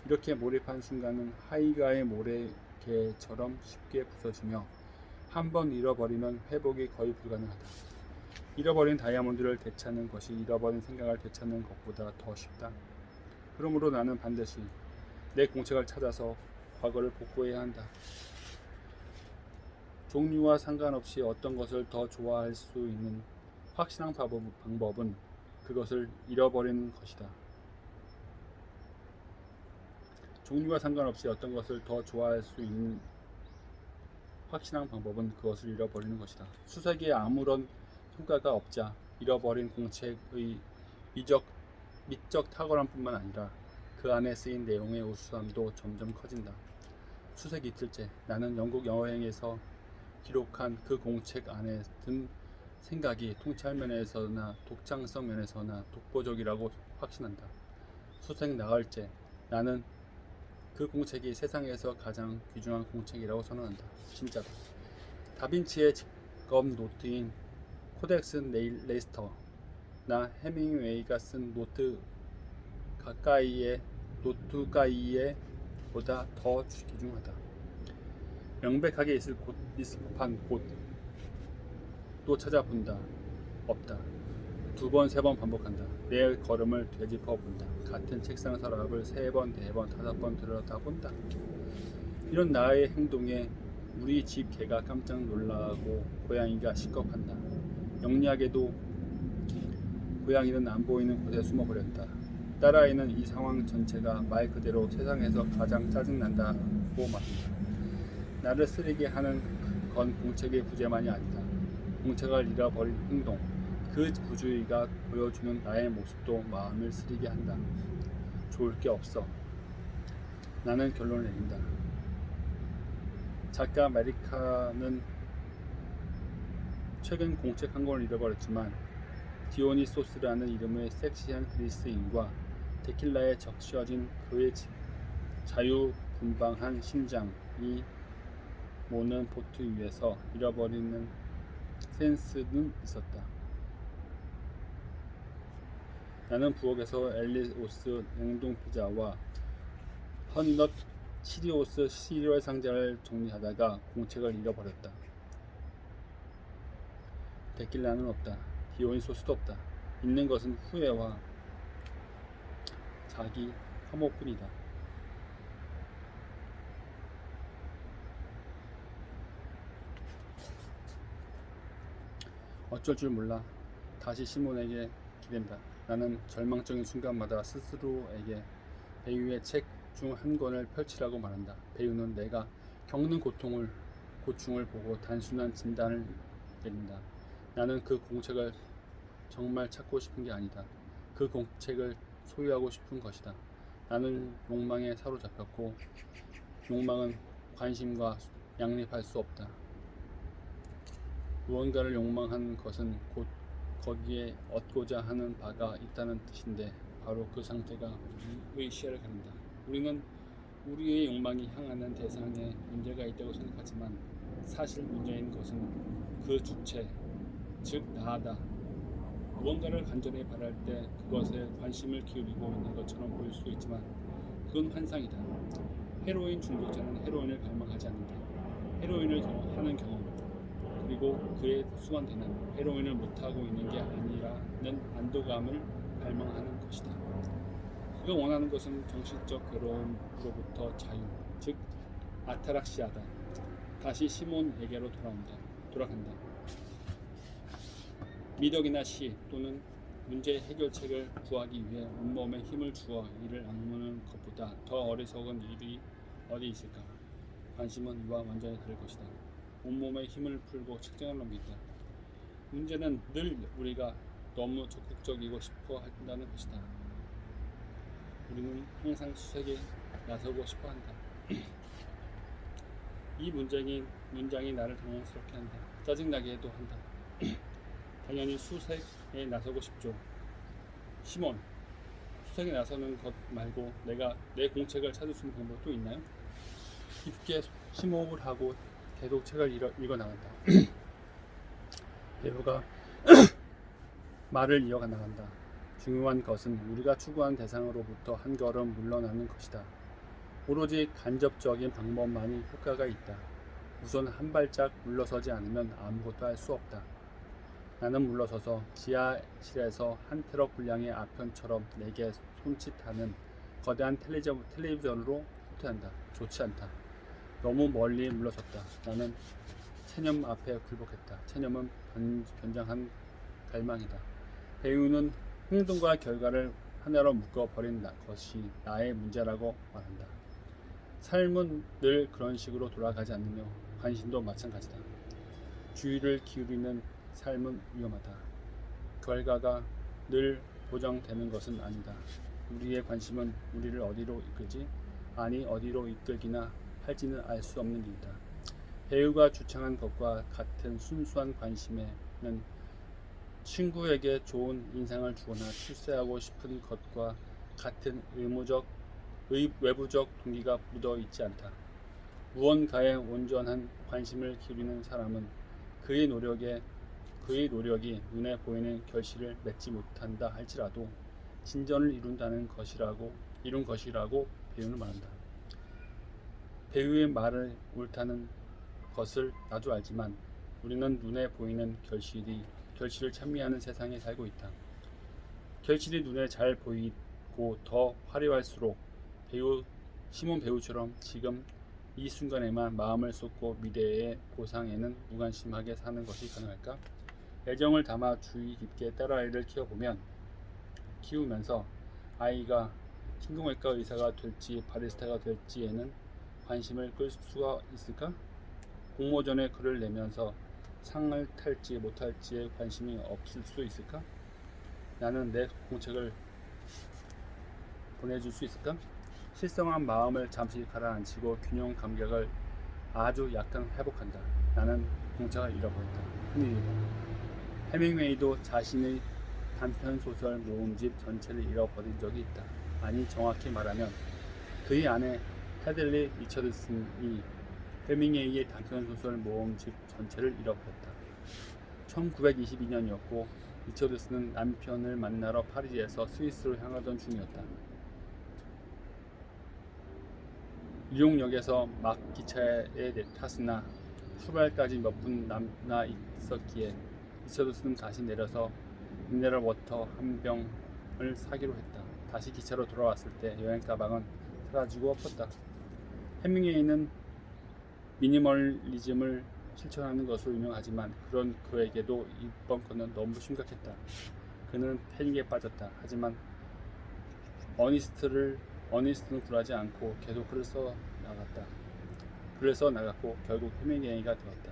이렇게 몰입한 순간은 하이가의 모래개처럼 쉽게 부서지며 한 번 잃어버리면 회복이 거의 불가능하다. 잃어버린 다이아몬드를 되찾는 것이 잃어버린 생각을 되찾는 것보다 더 쉽다. 그러므로 나는 반드시 내 공책을 찾아서 과거를 복구해야 한다. 종류와 상관없이 어떤 것을 더 좋아할 수 있는 확실한 방법은 그것을 잃어버리는 것이다. 종류와 상관없이 어떤 것을 더 좋아할 수 있는 확실한 방법은 그것을 잃어버리는 것이다. 수색에 아무런 효과가 없자 잃어버린 공책의 미적 탁월함뿐만 아니라 그 안에 쓰인 내용의 우수함도 점점 커진다. 수색 이틀째, 나는 영국 여행에서 기록한 그 공책 안에 든 생각이 통찰 면에서나 독창성 면에서나 독보적이라고 확신한다. 수색 나흘째, 나는 그 공책이 세상에서 가장 귀중한 공책이라고 선언한다. 진짜다. 다빈치의 직업 노트인 코덱스 레이스터 나 해밍웨이가 쓴 노트 가까이에 보다 더 귀중하다. 명백하게 있을 법한 곳도 찾아본다. 없다. 2번, 3번 반복한다. 내 걸음을 되짚어 본다. 같은 책상 서랍을 3번, 4번, 5번 들여다본다. 이런 나의 행동에 우리 집 개가 깜짝 놀라고 고양이가 시겁한다. 영리하게도 고양이는 안 보이는 곳에 숨어버렸다. 딸아이는 이 상황 전체가 말 그대로 세상에서 가장 짜증난다고 말한다. 나를 쓰리게 하는 건 공책의 부재만이 아니다. 공책을 잃어버린 행동, 그 부주의가 보여주는 나의 모습도 마음을 쓰리게 한다. 좋을 게 없어. 나는 결론을 내린다. 작가 메리카는 최근 공책 한 권을 잃어버렸지만 디오니소스라는 이름의 섹시한 그리스인과 데킬라에 적셔진 그의 자유분방한 심장이 모는 보트 위에서 잃어버리는 센스는 있었다. 나는 부엌에서 엘리오스 냉동 피자와 허니넛 치리오스 시리얼 상자를 정리하다가 공책을 잃어버렸다. 데킬라는 없다. 디오니소스도 없다. 있는 것은 후회와 자기 혐오뿐이다. 어쩔 줄 몰라. 다시 시몬에게 기댄다. 나는 절망적인 순간마다 스스로에게 배유의 책 중 한 권을 펼치라고 말한다. 배유는 내가 겪는 고충을 보고 단순한 진단을 내린다. 나는 그 공책을 정말 찾고 싶은 게 아니다. 그 공책을 소유하고 싶은 것이다. 나는 욕망에 사로잡혔고 욕망은 관심과 양립할 수 없다. 무언가를 욕망하는 것은 곧 거기에 얻고자 하는 바가 있다는 뜻인데 바로 그 상태가 우리의 시야를 가린다. 우리는 우리의 욕망이 향하는 대상에 문제가 있다고 생각하지만 사실 문제인 것은 그 주체, 즉 나다. 무언가를 간절히 바랄 때 그것에 관심을 기울이고 있는 것처럼 보일 수 있지만 그건 환상이다. 헤로인 중독자는 헤로인을 갈망하지 않는다. 헤로인을 하는 경험 그리고 그에 수반되는 헤로인을 못하고 있는 게 아니라는 안도감을 갈망하는 것이다. 그가 원하는 것은 정신적 괴로움으로부터 자유, 즉 아타락시아다. 다시 시몬에게로 돌아간다. 미덕이나 시 또는 문제 해결책을 구하기 위해 온몸에 힘을 주어 이를 악무는 것보다 더 어리석은 일이 어디 있을까? 관심은 이와 완전히 다를 것이다. 온몸에 힘을 풀고 책장을 넘긴다. 문제는 늘 우리가 너무 적극적이고 싶어 한다는 것이다. 우리는 항상 수색에 나서고 싶어 한다. 이 문장이 나를 당황스럽게 한다. 짜증나게도 한다. 당연히 수색에 나서고 싶죠. 시몬, 수색에 나서는 것 말고 내가 내 공책을 찾을 수 있는 방법도 있나요? 깊게 심호흡을 하고 계속 책을 읽어 나간다. 배우가 말을 이어가 나간다. 중요한 것은 우리가 추구한 대상으로부터 한 걸음 물러나는 것이다. 오로지 간접적인 방법만이 효과가 있다. 우선 한 발짝 물러서지 않으면 아무것도 할 수 없다. 나는 물러서서 지하실에서 한 트럭 분량의 아편처럼 내게 손짓하는 거대한 텔레비전으로 후퇴한다. 좋지 않다. 너무 멀리 물러섰다. 나는 체념 앞에 굴복했다. 체념은 변장한 갈망이다. 배우는 행동과 결과를 하나로 묶어버린 것이 나의 문제라고 말한다. 삶은 늘 그런 식으로 돌아가지 않으며 관심도 마찬가지다. 주의를 기울이는 삶은 위험하다. 결과가 늘 보장되는 것은 아니다. 우리의 관심은 우리를 어디로 이끌지, 아니 어디로 이끌기나 할지는 알 수 없는 일이다. 배우가 주창한 것과 같은 순수한 관심에는 친구에게 좋은 인상을 주거나 출세하고 싶은 것과 같은 외부적 동기가 묻어 있지 않다. 무언가에 온전한 관심을 기울이는 사람은 그의 노력이 눈에 보이는 결실을 맺지 못한다 할지라도 진전을 이룬 것이라고 배우는 말한다. 배우의 말을 옳다는 것을 나도 알지만 우리는 눈에 보이는 결실을 찬미하는 세상에 살고 있다. 결실이 눈에 잘 보이고 더 화려할수록 시몬 배우처럼 지금 이 순간에만 마음을 쏟고 미래의 보상에는 무관심하게 사는 것이 가능할까? 애정을 담아 주의 깊게 딸아이를 키우면서 아이가 신경외과 의사가 될지 바리스타가 될지에는 관심을 끌 수가 있을까? 공모전에 글을 내면서 상을 탈지 못할지에 관심이 없을 수 있을까? 나는 내 공책을 보내줄 수 있을까? 실성한 마음을 잠시 가라앉히고 균형 감각을 아주 약간 회복한다. 나는 공책을 잃어버렸다. 큰일이다. 해밍웨이도 자신의 단편소설 모음집 전체를 잃어버린 적이 있다. 아니 정확히 말하면 그의 아내 헤들리 리처드슨이 해밍웨이의 단편소설 모음집 전체를 잃어버렸다. 1922년이었고 리처드슨은 남편을 만나러 파리에서 스위스로 향하던 중이었다. 리옹역에서 막 기차에 탔으나 출발까지 몇 분 남아 있었기에 리처드슨은 다시 내려서 미네랄 워터 한 병을 사기로 했다. 다시 기차로 돌아왔을 때 여행 가방은 사라지고 엎었다. 해밍웨이는 미니멀리즘을 실천하는 것으로 유명하지만 그런 그에게도 이번 건은 너무 심각했다. 그는 패닉에 빠졌다. 하지만 어니스트는 굴하지 않고 계속 글을 써 나갔고 결국 해밍웨이가 되었다.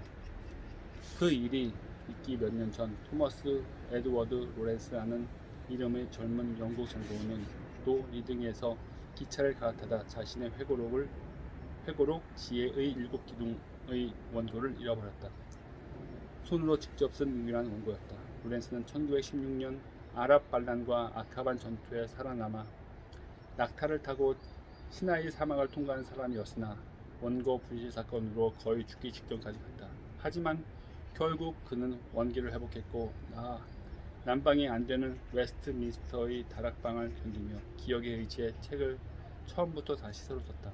그 일이 있기 몇 년 전 토머스 에드워드 로렌스라는 이름의 젊은 영국 장로는 또 리딩에서 기차를 갈아타다 자신의 회고록 지혜의 7기둥의 원고를 잃어버렸다. 손으로 직접 쓴 유일한 원고였다. 로렌스는 1916년 아랍 반란과 아카반 전투에 살아남아 낙타를 타고 시나이 사막을 통과한 사람이었으나 원고 분실 사건으로 거의 죽기 직전까지 갔다. 하지만 결국 그는 원기를 회복했고 난방이 안 되는 웨스트민스터의 다락방을 견디며 기억에 의지해 책을 처음부터 다시 새로 썼다.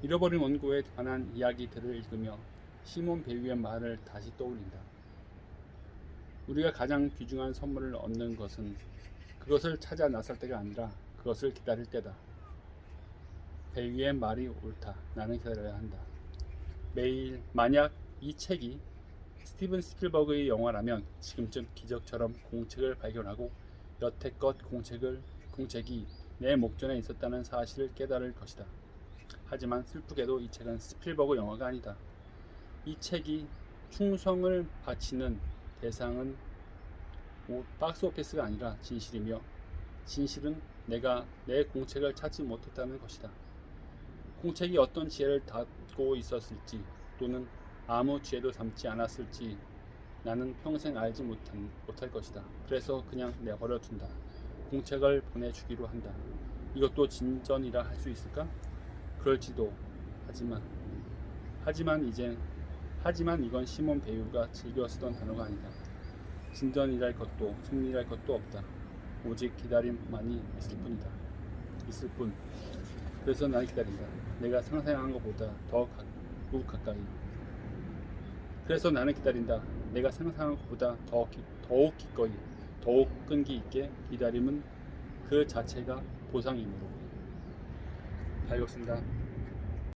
잃어버린 원고에 관한 이야기들을 읽으며 시몬 배우의 말을 다시 떠올린다. 우리가 가장 귀중한 선물을 얻는 것은 그것을 찾아 나설 때가 아니라 그것을 기다릴 때다. 배우의 말이 옳다. 나는 기다려야 한다. 만약 이 책이 스티븐 스필버그의 영화라면 지금쯤 기적처럼 공책을 발견하고 여태껏 공책이 내 목전에 있었다는 사실을 깨달을 것이다. 하지만 슬프게도 이 책은 스필버그 영화가 아니다. 이 책이 충성을 바치는 대상은 박스오피스가 아니라 진실이며 진실은 내가 내 공책을 찾지 못했다는 것이다. 공책이 어떤 지혜를 담고 있었을지 또는 아무 지혜도 담지 않았을지 나는 평생 알지 못할 것이다. 그래서 그냥 내버려 둔다. 공책을 보내주기로 한다. 이것도 진전이라 할 수 있을까? 그럴지도. 하지만 이건 시몬 배우가 즐겨 쓰던 단어가 아니다. 진전이랄 것도 승리랄 것도 없다. 오직 기다림만이 있을 뿐. 그래서 날 기다린다. 내가 상상한 것보다 더욱 가까이. 그래서 나는 기다린다. 내가 상상한 것보다 더욱 기꺼이, 더욱 끈기 있게. 기다림은 그 자체가 보상이므로. 잘 읽었습니다.